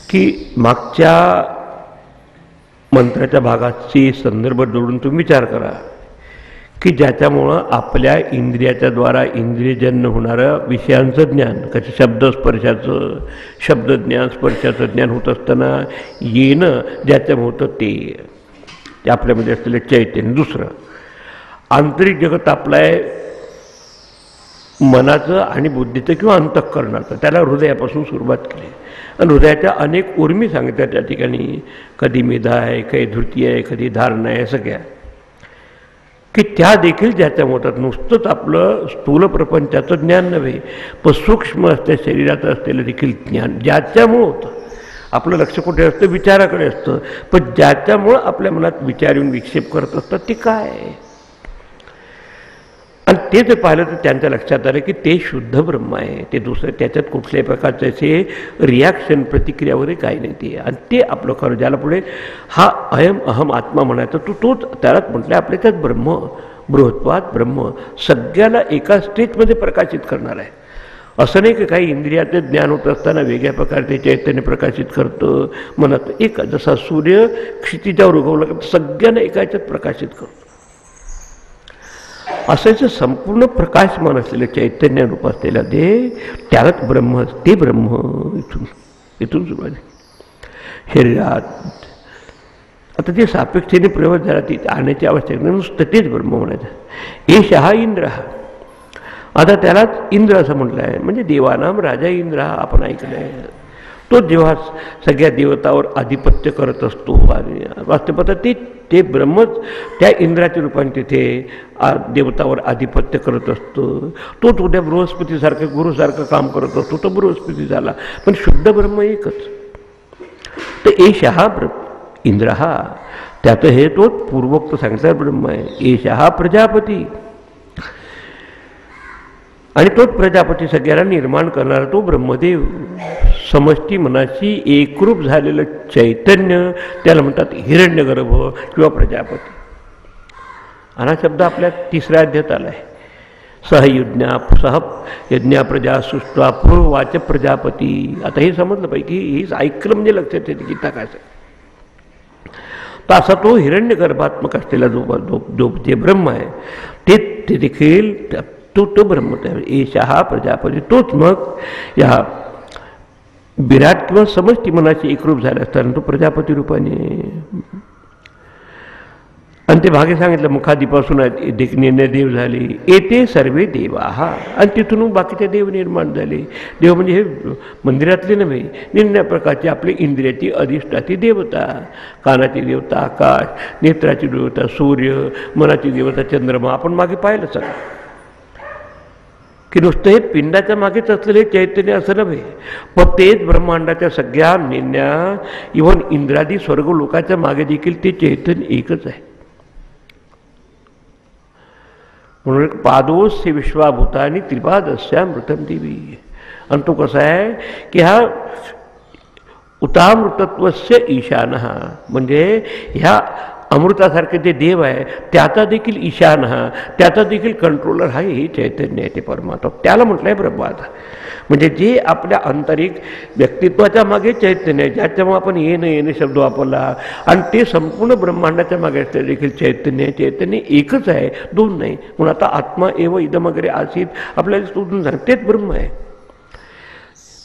की मागच्या मंत्राच्या भागाची संदर्भ जोडून तुम्ही विचार करा की ज्याच्यामुळं आपल्या इंद्रियाच्या द्वारा इंद्रियजन्य होणारं विषयांचं ज्ञान, कसं शब्दस्पर्शाचं शब्दज्ञान स्पर्शाचं ज्ञान होत असताना येणं ज्याच्यामुळे होतं ते आपल्यामध्ये असलेलं चैतन्य. दुसरं आंतरिक जगत आपलं आहे मनाचं आणि बुद्धीचं किंवा अंतःकरणाचं, त्याला हृदयापासून सुरुवात केली आणि हृदयाच्या अनेक उर्मी सांगितल्या त्या ठिकाणी. कधी मेधा आहे, काही धृती आहे, कधी धारणा आहे, सगळ्या की त्या देखील ज्याच्यामुळे होतात. नुसतंच आपलं स्थूल प्रपंचाचं ज्ञान नव्हे पण सूक्ष्म असल्या शरीराचं असलेलं देखील ज्ञान ज्याच्यामुळं होतं. आपलं लक्ष कुठे असतं? विचाराकडे असतं. पण ज्याच्यामुळं आपल्या मनात विचार येऊन विक्षेप करत असतात ते काय आहे? आणि ते जर पाहिलं तर त्यांच्या लक्षात आलं की ते शुद्ध ब्रह्म आहे. ते दुसरं त्याच्यात कुठल्याही प्रकारचे असे रिॲक्शन प्रतिक्रिया वगैरे काही नाही ते. आणि ते आपलं खरं ज्याला पुढे हा अयम अहम आत्मा म्हणायचा तोच त्यालाच म्हटलं आपल्या त्यात ब्रह्म बृहत्वात ब्रह्म सगळ्याला एका स्टेजमध्ये प्रकाशित करणार आहे. असं नाही की काही इंद्रियाचे ज्ञान होत असताना वेगळ्या प्रकारचे चैतन्य प्रकाशित करतं मनात. एक जसा सूर्य क्षितिजावर उगवला तर सगळ्यांना एका याच्यात प्रकाशित करतो. असायचं संपूर्ण प्रकाशमान असलेलं चैतन्य रूप असलेलं त्यालाच ब्रह्म, ते ब्रह्म इथून सुरुवात शरीरात. आता ते सापेक्षेने प्रवेश झाला ती आणण्याची आवश्यकता नाही, नुसतं तेच ब्रह्म म्हणायचं. एष हा इंद्र हा, आता त्यालाच इंद्र असं म्हटलं आहे. म्हणजे देवानाम राजा इंद्र हा आपण ऐकलं आहे. तो जेव्हा सगळ्या देवतावर आधिपत्य करत असतो आणि वास्तवात ते ब्रह्मच त्या इंद्राच्या रूपाने तिथे देवतावर आधिपत्य करत असतो. तोच उद्या बृहस्पतीसारखं गुरुसारखं काम करत असतो. तो बृहस्पती झाला पण शुद्ध ब्रह्म एकच. तर एष हा इंद्र हा, त्याचं हे तोच पूर्वोक्त सांगितलं ब्रह्म आहे. एष हा प्रजापती आणि तोच प्रजापती सगळ्याला निर्माण करणारा तो ब्रह्मदेव. समष्टी मनाशी एकरूप झालेलं चैतन्य त्याला म्हणतात हिरण्यगर्भ किंवा प्रजापती. हा शब्द आपल्या तिसऱ्या अध्यायात आला आहे. सह यज्ञा प्रजा सृष्टा पूर्ववाच प्रजापती. आता हे समजलं पाहिजे की हेच ऐकलं म्हणजे लक्षात येते की टाकायचं. तर असा तो हिरण्यगर्भात्मक असलेला जो जे ब्रह्म आहे ते देखील तो ब्रह्म एषा हा प्रजापती. तोच मग या विराट किंवा समष्टी मनाची एकरूप झाले असताना तो प्रजापती रूपाने. आणि ते भागे सांगितलं मुखादीपासून निर्णय देव झाले. येते सर्वे देवा हा, आणि तिथून बाकीचे देव निर्माण झाले. देव म्हणजे हे मंदिरातले नव्हे, निर्णय प्रकारचे आपले इंद्रियाची अधिष्ठाती देवता. कानाची देवता आकाश, नेत्राची देवता सूर्य, मनाची देवता चंद्रमा. आपण मागे पाहिलं सगळं की नुसतं हे पिंडाच्या मागेच असलेले चैतन्य असं नव्हे पण तेच ब्रह्मांडाच्या सगळ्या निर्णया इव्हन इंद्रादी स्वर्ग लोकाच्या मागे देखील ते चैतन्य एकच आहे. म्हणून पादोस्य विश्वाभूतानी त्रिपादस्यामृतम देवी. आणि तो कसा आहे की हा उतामृतत्वस्य ईशानः, म्हणजे ह्या अमृतासारखे जे देव आहे त्याचा देखील ईशान, त्याचा देखील कंट्रोलर हा हे चैतन्य आहे, ते परमात्मा, त्याला म्हटलंय ब्रह्माचा. म्हणजे जे आपल्या आंतरिक व्यक्तित्वाच्या मागे चैतन्य आहे, ज्याच्यामुळे आपण येणे शब्द वापरला, आणि ते संपूर्ण ब्रह्मांडाच्या मागे असलेलं देखील चैतन्य एकच आहे, दोन नाही. म्हणून आता आत्मा एव इदम वगैरे आसीत आपल्याला शोधून सांग, तेच ब्रह्म आहे.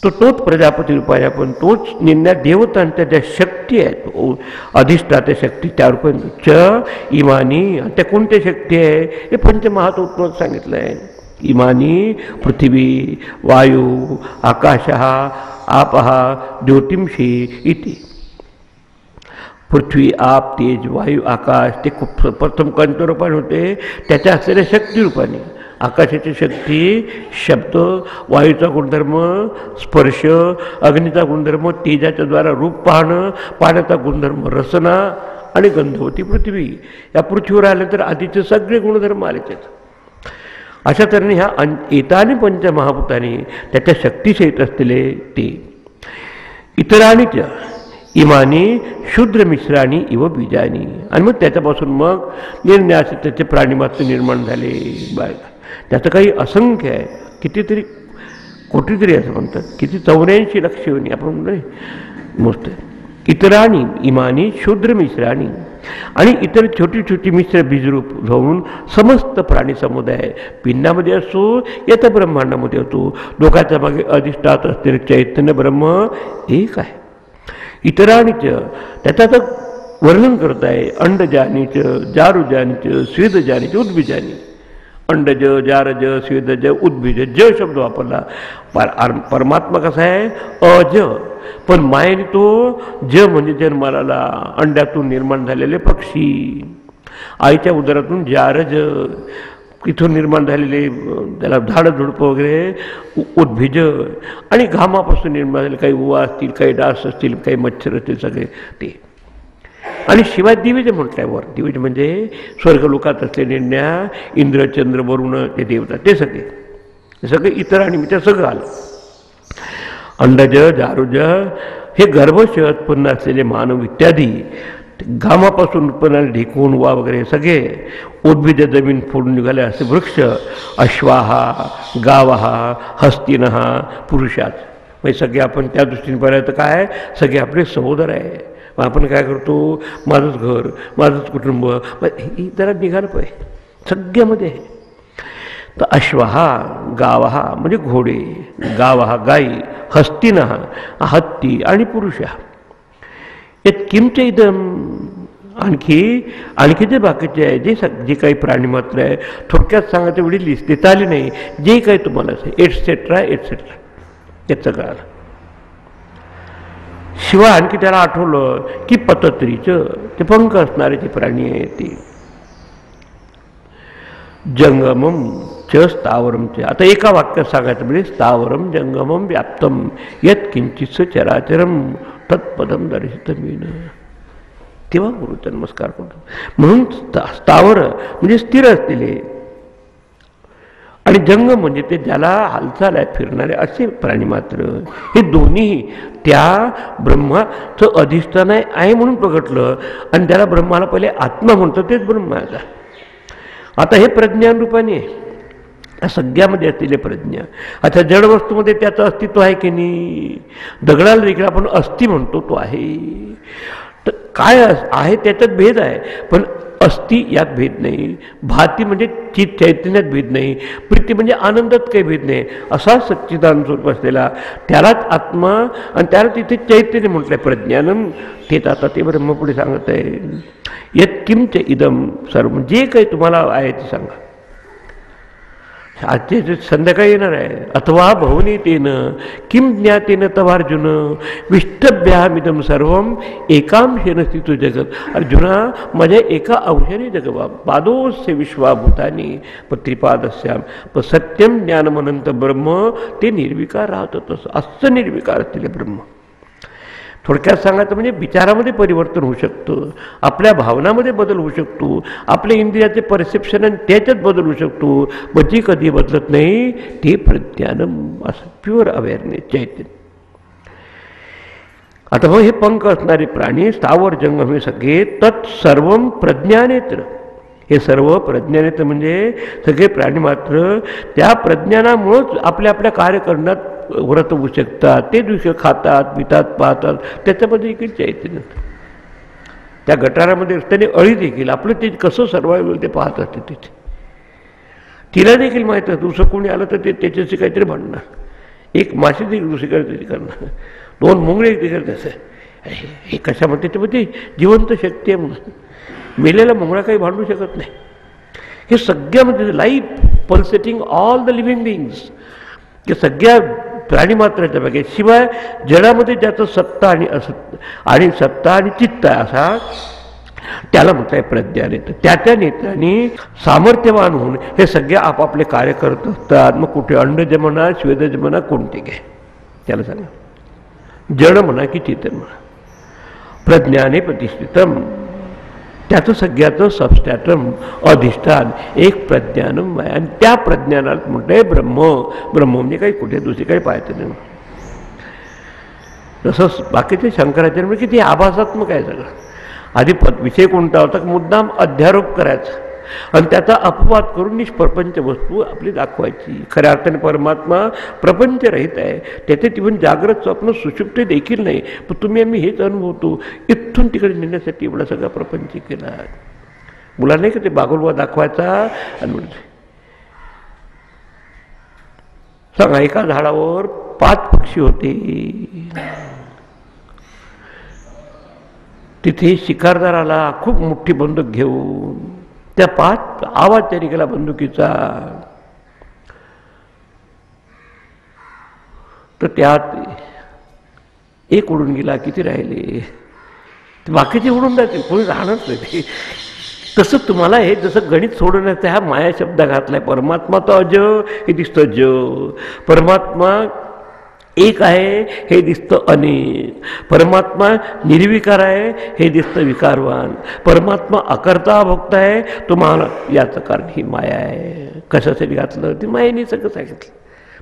तोच प्रजापती रूपाने आपण तोच निन्या देवतांच्या ज्या शक्ती आहेत, अधिष्ठात्य शक्ती, त्या रूपाने च इमानी, त्या कोणत्या शक्ती आहे हे पंचमहातत्वात सांगितलं आहे. इमानी पृथ्वी वायू आकाशः आपः ज्योतिषी इति. पृथ्वी आप तेज वायू आकाश ते खूप प्रथम कंचरूपाने होते, त्याच्या असलेल्या शक्तिरूपाने. आकाशाची शक्ती शब्द, वायूचा गुणधर्म स्पर्श, अग्नीचा गुणधर्म तेजाच्या द्वारा रूप पाहणं, पाण्याचा गुणधर्म रसना आणि गंधवती पृथ्वी. या पृथ्वीवर आले तर आधीचे सगळे गुणधर्म आले त्यात. अशा तऱ्हेने ह्या एतानी पंचमहाभूतानी त्याच्या शक्तीसहित असलेले ते. इतराणीच इमानी शूद्र मिश्राणी इव बीजानी, आणि मग त्याच्यापासून मग निर्ण्यास त्याचे प्राणीमात्र निर्माण झाले. त्याचं काही असंख्य आहे, कितीतरी कोटीतरी असं म्हणतात, किती 84 लक्ष योनी आपण म्हणतो मस्त. इतराणी इमानी शूद्र मिश्राणी, आणि इतर छोटी छोटी मिश्र बीजरूप घेऊन समस्त प्राणी समुदाय पिंडामध्ये असो या तर ब्रह्मांडामध्ये असो, दोघांच्या मागे अधिष्ठात असलेले चैतन्य ब्रह्म एक आहे. इतराणीच त्याचं वर्णन करत आहे. अंडजानीच जारुजानीच स्वेदजानीच उद्भिजानी. अंडज जारज स्वेदज उद्भिज, ज शब्द वापरला. परमात्मा कसा आहे अज, पण मायेने तो ज म्हणजे जन्माला, अंड्यातून निर्माण झालेले पक्षी, आईच्या उदरातून जारज इथून निर्माण झालेले त्याला झाडं झुडपं वगैरे उद्भिज, आणि घामापासून निर्माण झालेले काही उवा असतील, काही डास असतील, काही मच्छर असतील, सगळे ते. आणि शिवाय दिवेज म्हटल्यावर, दिवेज म्हणजे स्वर्गलोकात असलेले निर्णया इंद्र चंद्र वरुण ते देवता, ते सगळे इतर आणि मी ते सगळं आलं. अंडज जारुज हे गर्भश उत्पन्न असलेले मानव इत्यादी, घामापासून उत्पन्न ढेकून वा वगैरे सगळे, उद्भिज जमीन फोडून निघाले असे वृक्ष, अश्वाहा गावहा हस्तिनहा पुरुषात, म्हणजे सगळे आपण त्या दृष्टीने पाहिलं तर काय, सगळे आपले सहोदर आहे. मग आपण काय करतो, माझंच घर माझंच कुटुंब, ही जरा निघालं पाहिजे सगळ्यामध्ये आहे. तर अश्वहा गावहा म्हणजे घोडे, गावहा गाई, हस्तिनहा हत्ती, आणि पुरुषा. यात किमचे इदम, आणखी जे बाकीचे आहे, जे काही प्राणीमात्र आहे, थोडक्यात सांगायचं एवढी लिस्ट देता आली नाही, जे काही तुम्हाला एटसेट्रा एटसेट्रा याचं कळालं. शिवाय आणखी त्याला आठवलं की पतत्रीचं ते पंख असणारे ते प्राणी आहे ते. जंगमम च स्थावरम च, आता एका वाक्यात सांगायचं म्हणजे स्थावरम जंगमम व्याप्तम यत् किंचित चराचरम तत्पदम दर्शितमेन. तेव्हा गुरुचा नमस्कार करतो. म्हणून स्थावर म्हणजे स्थिर असलेले, आणि जंगम म्हणजे ते ज्याला हालचाल आहे फिरणारे असे प्राणी मात्र, हे दोन्ही त्या ब्रह्माचं अधिष्ठान आहे म्हणून प्रगटलं. आणि त्याला ब्रह्माला पहिले आत्मा म्हणतो, तेच ब्रह्म आहे. आता हे प्रज्ञान रूपाने या सगळ्यामध्ये असलेले प्रज्ञा. अच्छा, जड वस्तूमध्ये त्याचं अस्तित्व आहे की नाही, दगडाला देखील आपण अस्थि म्हणतो, तो आहे. तर काय आहे त्याच्यात भेद आहे, पण अस्ति यात भेद नाही. भाती म्हणजे चित चैतन्यात भेद नाही. प्रीती म्हणजे आनंदात काही भेद नाही. असा सच्चिदानंद स्वरूप असलेला त्यालाच आत्मा, आणि त्याला तिथे चैतन्य म्हटलंय प्रज्ञानम. तेच आता ते ब्रह्मपुढे सांगत आहे. यत् किंच इदम सर्व, जे काही तुम्हाला आहे ते सांगा. आजचे संध्याकाळी येणार आहे. अथवा भवनीतेन किम ज्ञातेन तवार्जुन विष्टभ्यामिदम सर्वम एकांशेन स्थितो जगत. अर्जुना, माझ्या एका अंशाने जगवा. पादोस्य विश्वाभूतानी पत्रिपादस्याम, पण सत्यम ज्ञानमनंत ब्रह्म ते निर्विकार राहतं. तसं असं निर्विकार असलेले ब्रह्म. थोडक्यात सांगायचं म्हणजे विचारामध्ये परिवर्तन होऊ शकतं, आपल्या भावनामध्ये बदल होऊ शकतो, आपल्या इंद्रियाचे परसेप्शन आणि त्याच्यात बदल होऊ शकतो. मग जी कधी बदलत नाही ते प्रज्ञानम, असं प्युअर अवेअरनेस चैतन्य. आता मग हे पंख असणारे प्राणी स्थावर जंगम हे सगळे तत्सर्व प्रज्ञानेत्र, हे सर्व प्रज्ञानेत्र म्हणजे सगळे प्राणी मात्र त्या प्रज्ञानामुळंच आपल्या आपल्या कार्य करण्यात व्रत होऊ शकतात. ते दृश्य खातात पितात पाहतात, त्याच्यामध्ये देखील चैतन्य. त्या गटारामध्ये असताना अळी देखील आपलं ते कसं सर्वायवल ते पाहत असते तिथे. तिला देखील माहीत आहे दुसरं कोणी आलं तर ते त्याच्याशी काहीतरी भांडणार. एक माशी देखील दुसरीकडे तरी करणार, दोन मुंगळे एक तिकडे तसं. हे कशा म्हणते ते म्हणजे जिवंत शक्ती आहे म्हणून. मेलेला मुंगळा काही भांडू शकत नाही. हे सगळ्यामध्ये life pulsating all the living beings, हे सगळ्या प्राणी मात्राच्या बघे. शिवाय जडामध्ये ज्याचं सत्ता आणि असत्य आणि सत्ता आणि चित्त आहे असा त्याला म्हणताय प्रज्ञानेत्र. त्या नेत्राने सामर्थ्यवान होऊन हे सगळे आपापले कार्य करत असतात. मग कुठे अंडज म्हणा श्वेदज म्हणा कोणते घे त्याला सांगा, जड म्हणा की चेतन म्हणा, प्रज्ञाने प्रतिष्ठितम, त्याचं सगळ्याचं सबस्टॅटम अधिष्ठान एक प्रज्ञानम आहे. आणि त्या प्रज्ञानाला म्हणतंय ब्रह्म. ब्रह्म म्हणजे काही कुठे दुसरी काही पाहायचं नाही. तसंच बाकीचे शंकराचार्य म्हणजे की ते आभासात्मक आहे सगळं. आधी विषय कोणता होता की मुद्दाम अध्यारोप करायचा आणि त्याचा अपवाद करून निष्प्रपंच वस्तू आपली दाखवायची. खऱ्या अर्थाने परमात्मा प्रपंचरहित आहे. त्याचे जीवन जागृत स्वप्न सुषुप्त देखील नाही. पण तुम्ही आम्ही हेच अनुभवतो. इथून तिकडे नेण्यासाठी एवढा सगळा प्रपंच केला. मुला नाही का ते बागुलवा दाखवायचा आणि म्हणजे सांगा एका झाडावर 5 पक्षी होते. तिथे शिकारदार आला खूप मोठी बंदूक घेऊन. त्या 5 आवाज त्याने केला बंदुकीचा. तर त्यात एक उडून गेला. किती राहिले? बाकीचे उडून जातील, कोणी राहणारच नाही. तसं तुम्हाला हे जसं गणित सोडवण्याचा हा माया शब्द घातलाय. परमात्मा तर अज हे दिसतं ज, परमात्मा एक आहे हे दिसतं अनेक, परमात्मा निर्विकार आहे हे दिसतं विकारवान, परमात्मा अकर्ता भक्त आहे तुम्हाला याचं कारण ही माया आहे. कशासाठी घातलं? ती मायेने सगळं सांगितलं.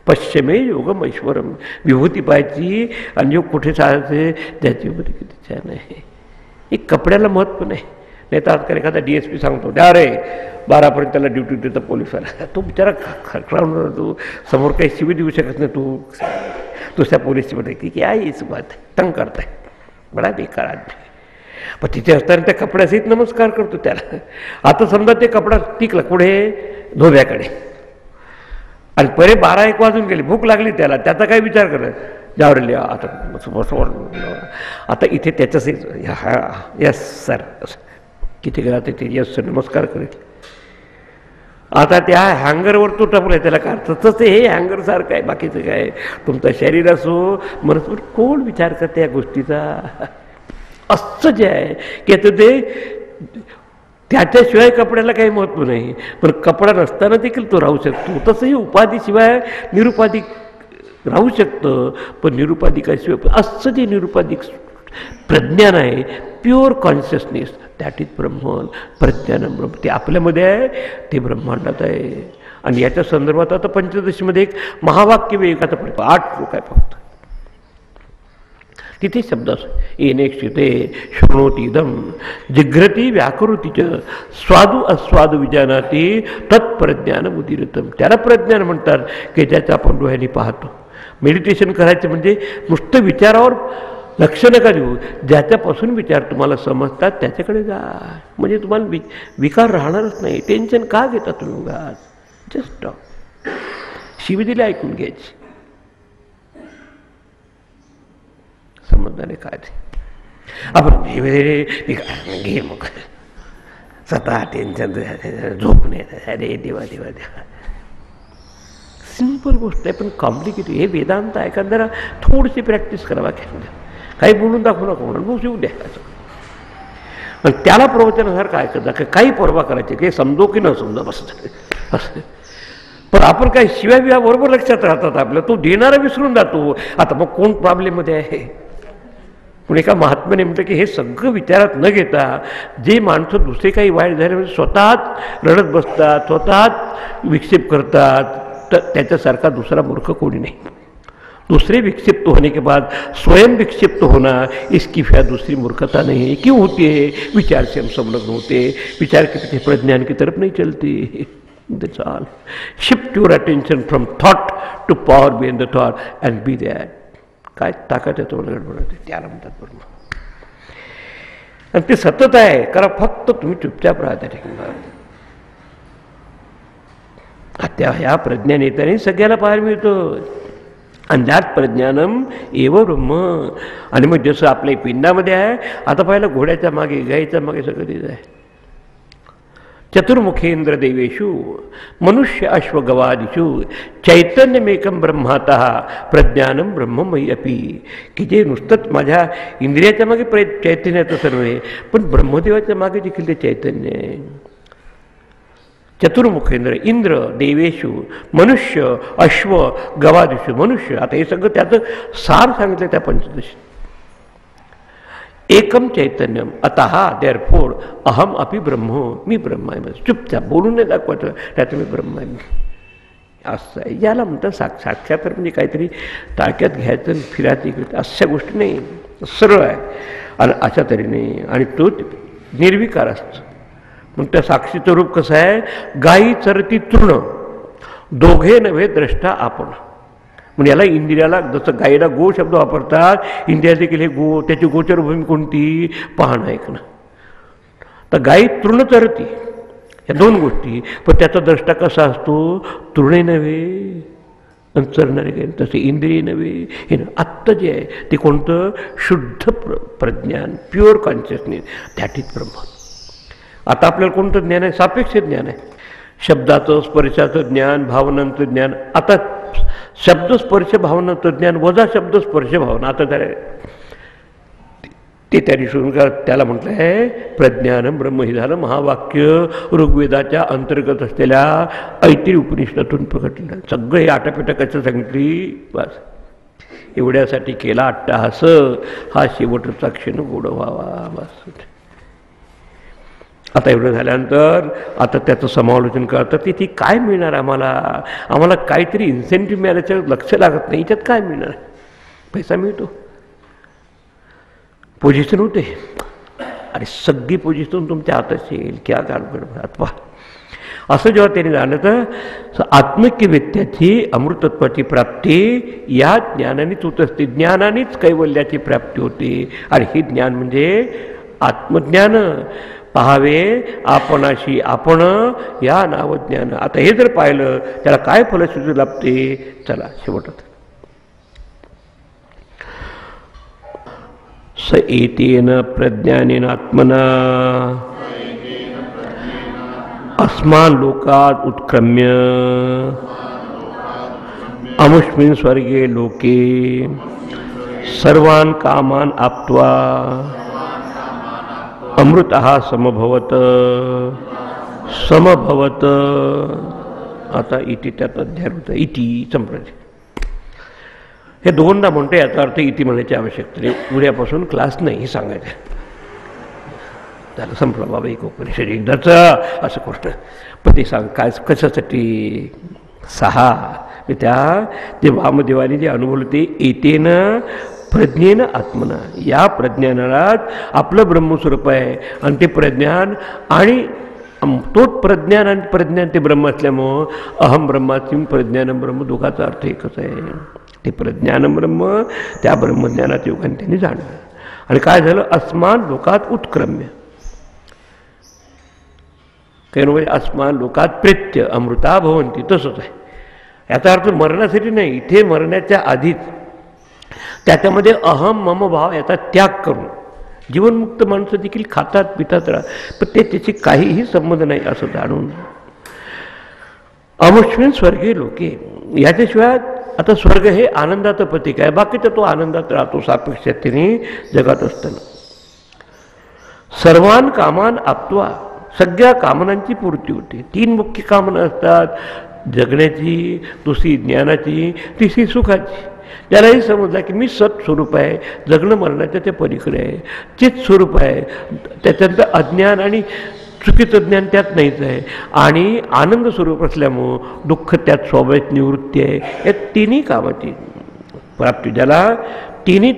पश्चिमे योगम ऐश्वरम, विभूती पाहायची आणि योग कुठे चालायचे त्याची विभूती किती छान आहे. एक कपड्याला महत्त्व नाही. नाही तर आजकाल एखादा DSP सांगतो द्या रे 12पर्यंत त्याला ड्युटी देतं पोलिसाला. तो बिचारा खरखरावणार, तू समोर काही शिवी देऊ शकत नाही. तू दुसऱ्या पोलिसची म्हणते की काय हीच बात तंग करताय बडा बेकार आदमी. पण तिथे असताना त्या कपड्यासहित नमस्कार करतो त्याला. आता समजा ते कपडा टिकला पुढे धोब्याकडे आणि परे 12-1 वाजून गेले, भूक लागली त्याला, त्याचा काय विचार करत जावरले आता इथे त्याच्यासहित यस सर किती गेला ते यस सर नमस्कार करेल. आता त्या हँगरवर तो टपलाय त्याला काय तसंच हे हँगरसारखं आहे. बाकीचं काय तुमचं शरीर असो मनस्पत कोण विचार करते या गोष्टीचा? असं जे आहे की आता ते त्याच्याशिवाय कपड्याला काही महत्त्व नाही, पण कपडा नसताना देखील तो राहू शकतो. तसंही उपाधीशिवाय निरुपाधिक राहू शकतं, पण निरुपाधिकाशिवाय असं जे निरुपाधिक प्रज्ञान आहे, प्युअर कॉन्शियसनेस, दॅट इज ब्रह्मन. प्रज्ञानम ब्रह्म ते आपल्यामध्ये आहे, ते ब्रह्मांडात आहे. आणि याच्या संदर्भात आता पंचदशीमध्ये एक महावाक्य विवेकाचा पडतो, 8 श्लोक आहे फक्त. तिथे शब्द येनेक्षिते शृणोतीदम जिघ्रती व्याकृतीच स्वादू अस्वादू विजानाती तत्प्रज्ञान उदीरतम. त्याला प्रज्ञान म्हणतात की ज्याचं आपण डोळ्यांनी पाहतो. मेडिटेशन करायचं म्हणजे नुसतं विचारावर लक्ष नका देऊ, ज्याच्यापासून विचार तुम्हाला समजतात त्याच्याकडे जा. म्हणजे तुम्हाला विकार राहणारच नाही. टेन्शन का घेता तुम्ही उगाच? Just stop. शिवी ऐकून घ्यायची. समजदाने काय ते आपण घे मग स्वतः टेन्शन झोप नाही. अरे देवा देवा देवा, सिंपल गोष्ट आहे पण कॉम्प्लिकेटेड. हे वेदांत आहे का जरा थोडीशी प्रॅक्टिस करावा. काही बोलून दाखवू नका म्हणून बस येऊ द्या. पण त्याला प्रवचनासारखं ऐकत काही परवा करायचे की समजो की न समजा बस असं. पण आपण काही शिव्या बिव्या बरोबर लक्षात राहतात आपल्या, तो देणारा विसरून जातो. आता मग कोण प्रॉब्लेममध्ये आहे? पण एका महात्म्याने म्हटलं की हे सगळं विचारात न घेता जे माणसं दुसरे काही वाईट झाले म्हणजे स्वतःच रडत बसतात, स्वतःच विक्षेप करतात, तर त्याच्यासारखा दुसरा मूर्ख कोणी नाही. दूसरे विक्षिप्त होने के बाद स्वयं विक्षिप्त होना, इसकी फिर दूसरी मूर्खता नहीं है। क्यों होती है? विचार से हम संलग्न होते, विचार के पीछे प्रज्ञान की तरफ नहीं चलती। That's all. Shift your attention from thought to power behind the thought and be there. काय ताकद आहे तुम्हाला गडबडते, त्याला म्हणतात ब्रह्म. आणि ते सतत आहे, कारण फक्त तुम्ही चुपचाप राहता ठिकाणी. त्या ह्या प्रज्ञान येताना सगळ्याला पाहायला मिळतं. अंधात प्रज्ञानम एव ब्रह्म. आणि मग जसं आपल्या पिंडामध्ये आहे, आता पाहिलं घोड्याच्या मागे, गाईच्या मागे सगळं तिथं आहे. चतुर्मुखेंद्र देवेशु मनुष्य अश्वगवादिषु चैतन्यमेकं ब्रह्मातः प्रज्ञानम ब्रह्ममयी अपि. की जे नुसतंच माझ्या इंद्रियाच्या मागे चैतन्याचं सर्व आहे, पण ब्रह्मदेवाच्या मागे देखील ते चैतन्य आहे. चतुर्मुखेंद्र, इंद्र, देवेशु, मनुष्य, अश्व, गवादिषु. मनुष्य, आता हे सगळं त्याचं सार सांगितलं त्या पंचदशी. एकम चैतन्यम अतः देअरफॉर अहम अपि ब्रह्म. मी ब्रह्म आहे. चुपचाप बोलून नाही दाखवायचं, त्यात मी ब्रह्म आहे. असं आहे. याला म्हणतात साक्षात्कार. म्हणजे काहीतरी ताक्यात घ्यायचं फिरायचं अशा गोष्टी नाही, सरळ आहे. आणि अशा तऱ्हेने, आणि तो निर्विकार असतो. मग त्या साक्षीचं रूप कसं आहे? गायी चरती तृण, दोघे नव्हे द्रष्टा आपण. म्हणजे याला इंद्रियाला, जसं गायीला गो शब्द वापरतात, इंद्रिया देखील हे गो, त्याची गोचरभूमी कोणती? पाहणं, ऐकणं. तर गायी तृण चरती, या दोन गोष्टी. पण त्याचा द्रष्टा कसा असतो? तृणे नव्हे आणि चरणारे गाय, तसे इंद्रिय नव्हे. हे आत्ता जे आहे ते कोणतं? शुद्ध Pragyan, pure consciousness, that is ब्रह्म. आता आपल्याला कोणतं ज्ञान आहे? सापेक्ष ज्ञान आहे. शब्दाचं, स्पर्शाचं ज्ञान, भावनांचं ज्ञान. आता शब्द स्पर्श भावनाचं ज्ञान वजा शब्द स्पर्श भावना. आता ते त्याने शृंगार, त्याला म्हटलं आहे प्रज्ञानम ब्रह्म. हे झालं महावाक्य ऋग्वेदाच्या अंतर्गत असलेल्या ऐतिरी उपनिषदातून प्रकटलं. सगळं हे आटापिटा कसं सांगितली? बस एवढ्यासाठी केला अट्टहास, हा शेवटचा क्षण गोड व्हावा. बस. आता एवढं झाल्यानंतर आता त्याचं समालोचन करतात की ती काय मिळणार आम्हाला काहीतरी इन्सेंटिव्ह मिळाल्याचं लक्ष लागत नाही. याच्यात काय मिळणार? पैसा मिळतो, पोझिशन होते. अरे सगळी पोझिशन तुमच्या हातात येईल, क्या गाडबड. असं जेव्हा त्यांनी जाणलं तर आत्मिक व्यक्त्याची अमृतत्वाची प्राप्ती या ज्ञानानेच होत असते. ज्ञानानेच कैवल्याची प्राप्ती होते. आणि हे ज्ञान म्हणजे आत्मज्ञान. पाहावे आपणाशी आपण, या नावज्ञान. आता हे जर पाहिलं त्याला काय फलश्रुती लाभते? चला शेवटात. स एतेन प्रज्ञानेन आत्मना अस्मान् लोकात् उत्क्रम्य अमुष्मिन् स्वर्गे लोके सर्वान् कामान् आप्त्वा अमृतः समभवत. आता इति त्यात अध्याय होतं. इति संप्रती हे दोनदा म्हणतो. याचा अर्थ इति म्हणायची आवश्यकता नाही. उद्यापासून क्लास नाही सांगायचं. त्याला संपला बाबा एक उपनिषद एकदाच असं गोष्ट. पण ते सांग काय कशासाठी? 6 ते वामदेवाने जे अनुभवलं ते एतेन प्रज्ञेन आत्मना. या प्रज्ञानालाच आपलं ब्रह्मस्वरूप आहे. आणि ते प्रज्ञान आणि तोच प्रज्ञान आणि प्रज्ञान ते ब्रह्म असल्यामुळं अहम ब्रह्मास्मी प्रज्ञानम ब्रह्म दोघाचा अर्थ एकच आहे. ते प्रज्ञानम ब्रह्म, त्या ब्रह्मज्ञानाच्या योगाने त्यांनी जाणलं. आणि काय झालं? अस्मान लोकात उत्क्रम्य. काही म्हणजे अस्मान लोकात प्रेत्य अमृता भवंती. तसंच आहे. याचा अर्थ मरणासाठी नाही, इथे मरण्याच्या आधीच त्याच्यामध्ये अहम मम भाव याचा त्याग करून. जीवनमुक्त माणसं देखील खातात पितात राहतात, पण ते त्याची काहीही संबंध नाही असं जाणून. अमुष्मिन स्वर्गे लोके. याच्याशिवाय आता स्वर्ग हे आनंदाचं प्रतीक आहे. बाकीचा तो आनंदात राहतो सापेक्षतेने जगात असताना. सर्वान कामान आप्त्वा. सगळ्या कामनांची पूर्ती होते. 3 मुख्य कामना असतात: जगण्याची, दुसरी ज्ञानाची, तिसरी सुखाची. त्यालाही समजला की मी सत्स्वरूप आहे, जगणं मरणाच्या ते पलीकडे आहे, चित स्वरूप आहे. त्याच्यानंतर अज्ञान आणि चुकीचं ज्ञान त्यात नाहीच आहे. आणि आनंद स्वरूप असल्यामुळं दुःख त्यात स्वाभाविक निवृत्ती आहे. या 3ही कामाची प्राप्ती, ज्याला तिन्ही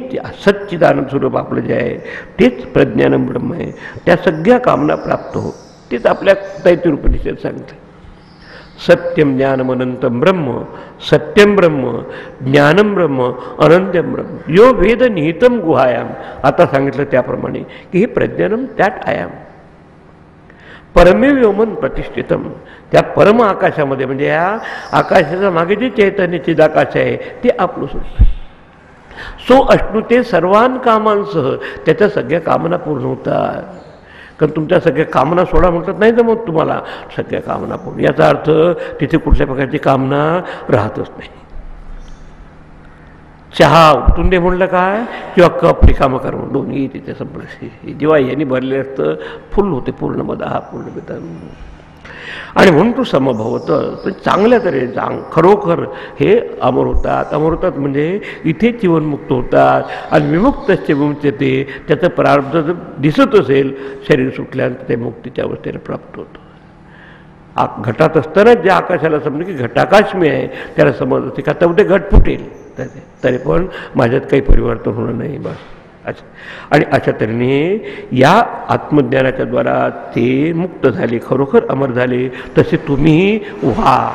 सच्चिदानंद स्वरूप आपलं जे आहे तेच प्रज्ञानम ब्रह्म आहे, त्या सगळ्या कामना प्राप्त हो. तेच आपल्या तैतिरूपनिषद सांगतं. सत्यम ज्ञानम अनंतम ब्रह्म, सत्यम ब्रह्म, ज्ञानम ब्रह्म, अनंत्यम ब्रह्म, यो वेद निहितम गुहायाम. आता सांगितलं त्याप्रमाणे की हे प्रज्ञानम दॅट आयाम, परमेव व्योमन प्रतिष्ठितम. त्या परम आकाशामध्ये म्हणजे या आकाशाच्या मागे जे चैतन्य चिदाकाश आहे ते आपलं स्वरूप आहे. सो अश्नुते सर्वान कामांसह, त्याच्या सगळ्या कामना पूर्ण होतात. कारण तुमच्या सगळ्या कामना सोडा म्हणतात नाही जमत तुम्हाला, सगळ्या कामना पूर्ण. याचा अर्थ तिथे कुठल्या प्रकारची कामना राहतच नाही. चहा उठून दे म्हणलं काय, किंवा कप रिकामं कर म्हणून, दोन्ही तिथे संपलं. जेव्हा यांनी भरले असतं फुल होते पूर्ण मधा हा पूर्ण पिता. आणि म्हणून तू समभवत चांगल्या तऱ्हेने खरोखर हे अमर होतात. अमर होतात म्हणजे इथे जीवनमुक्त होतात. आणि विमुक्तचे विमुक्तते, त्याचं प्रारब्ध जर दिसत असेल शरीर सुटल्यानंतर ते मुक्तीच्या अवस्थेला प्राप्त होतं. घटात असताना जे आकाशाला समजलं की घटाकाश मी आहे, त्याला समज होते का तर ते घट फुटेल, तरी पण माझ्यात काही परिवर्तन होणार नाही बस. अच्छा, आणि अशा तऱ्हेने या आत्मज्ञानाच्या द्वारा ते मुक्त झाले, खरोखर अमर झाले. तसे तुम्ही व्हा.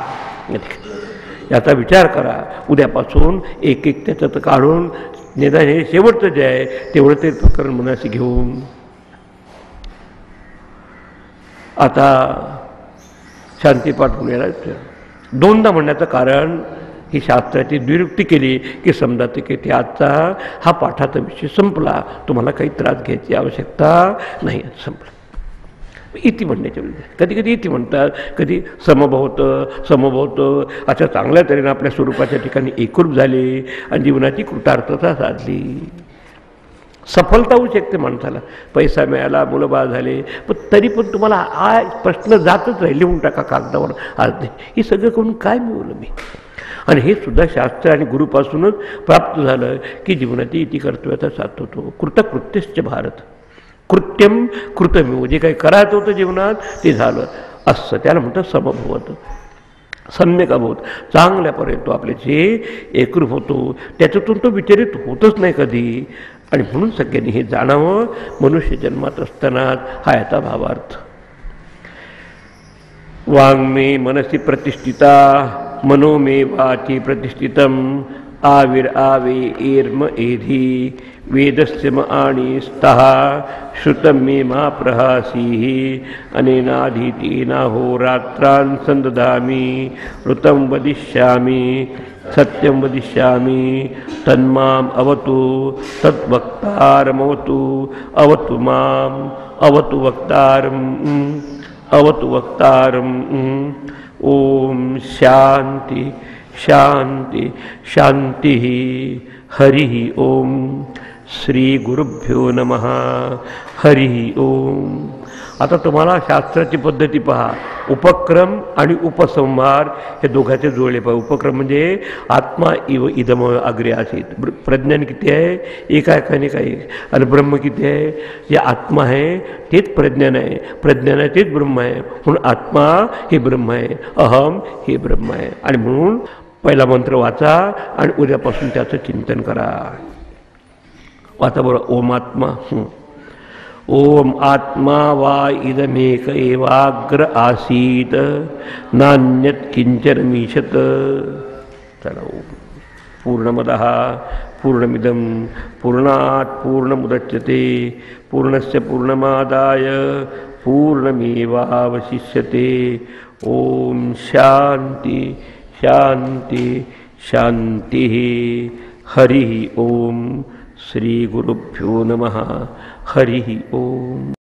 याचा विचार करा. उद्यापासून एक एक त्याच्यात काढून निदान हे शेवटचं जे आहे तेवढं ते प्रकरण मनाशी घेऊन आता शांतीपाठ होऊन यायला दोनदा म्हणण्याचं कारण ही शास्त्राची द्विरुक्ती केली की समजा ते की ते आजचा हा पाठाचा विषय संपला, तुम्हाला काही त्रास घ्यायची आवश्यकता नाही, संपला. इति म्हणण्याच्या वेळी कधी कधी इति म्हणतात, कधी समभवतं. अशा चांगल्या तऱ्हेने आपल्या स्वरूपाच्या ठिकाणी एकरूप झाले आणि जीवनाची कृतार्थता साधली. सफलता होऊ शकते माणसाला, पैसा मिळाला, मुलं बाळ झाले, पण तरी पण तुम्हाला हा प्रश्न जातच राहील, लिहून टाका कागदावर, आज नाही हे सगळं करून काय मिळवलं मी. आणि हे सुद्धा शास्त्र आणि गुरुपासूनच प्राप्त झालं की जीवनाची इति कर्तव्याचा साथ होतो. कृतकृत्यश्च भारत, कृत्यम कृतमेव, जे काही करायचं होतं जीवनात ते झालं असं त्याला म्हणतात समभवत. सम्यक अभूत, चांगल्यापर्यंत तो आपल्याशी एकरूप होतो, त्याच्यातून तो विचलित होतच नाही कधी. आणि म्हणून सगळ्यांनी हे जाणावं. मनुष्य जन्मात असतानाच हा याचा भावार्थ. वाङ्मे मनसि प्रतिष्ठिता, मनो मे वाचि प्रतिष्ठितम, आविर आवे एर्म एधी, वेदस्य म आणि स्तः, श्रुतं मे मा प्रहासी, अनेनाधीतेना होरात्रान् संदधामि, ऋतं वदिष्यामि, सत्यं वदिष्यामि, तन्माम् अवतु, तद्वक्तारमवतु, अवतु माम्, अवतु वक्तारम्, अवतु वक्तारम्. ओम शांति शांति शांति. हरि ओम. श्री गुरुभ्यो नमः. हरि ओम. आता तुम्हाला शास्त्राची पद्धती पहा. उपक्रम आणि उपसंहार हे दोघांचे जुळले पाहिजे. उपक्रम म्हणजे आत्मा इव इदम अग्रे आसीत, प्रज्ञान किती आहे, एकाएकाने काही. आणि ब्रह्म किती आहे, जे आत्मा आहे तेच प्रज्ञान आहे, प्रज्ञान आहे तेच ब्रह्म आहे. म्हणून आत्मा हे ब्रह्म आहे, अहम हे ब्रह्म आहे. आणि म्हणून पहिला मंत्र वाचा आणि उद्यापासून त्याचं चिंतन करा. वाचा बरं. ओम आत्मा. ओम आत्मा वा इदमेक एवाग्र आसीत, नान्यत् किंचनमीशत. चला. पूर्णमदः पूर्णमिदं पूर्णात् पूर्णमुदच्यते, पूर्णस्य पूर्णमादाय पूर्णमेवावशिष्यते. ओम शांति शांति शांति. हरि ओम. श्री गुरुभ्यो नमः. हरि ओम.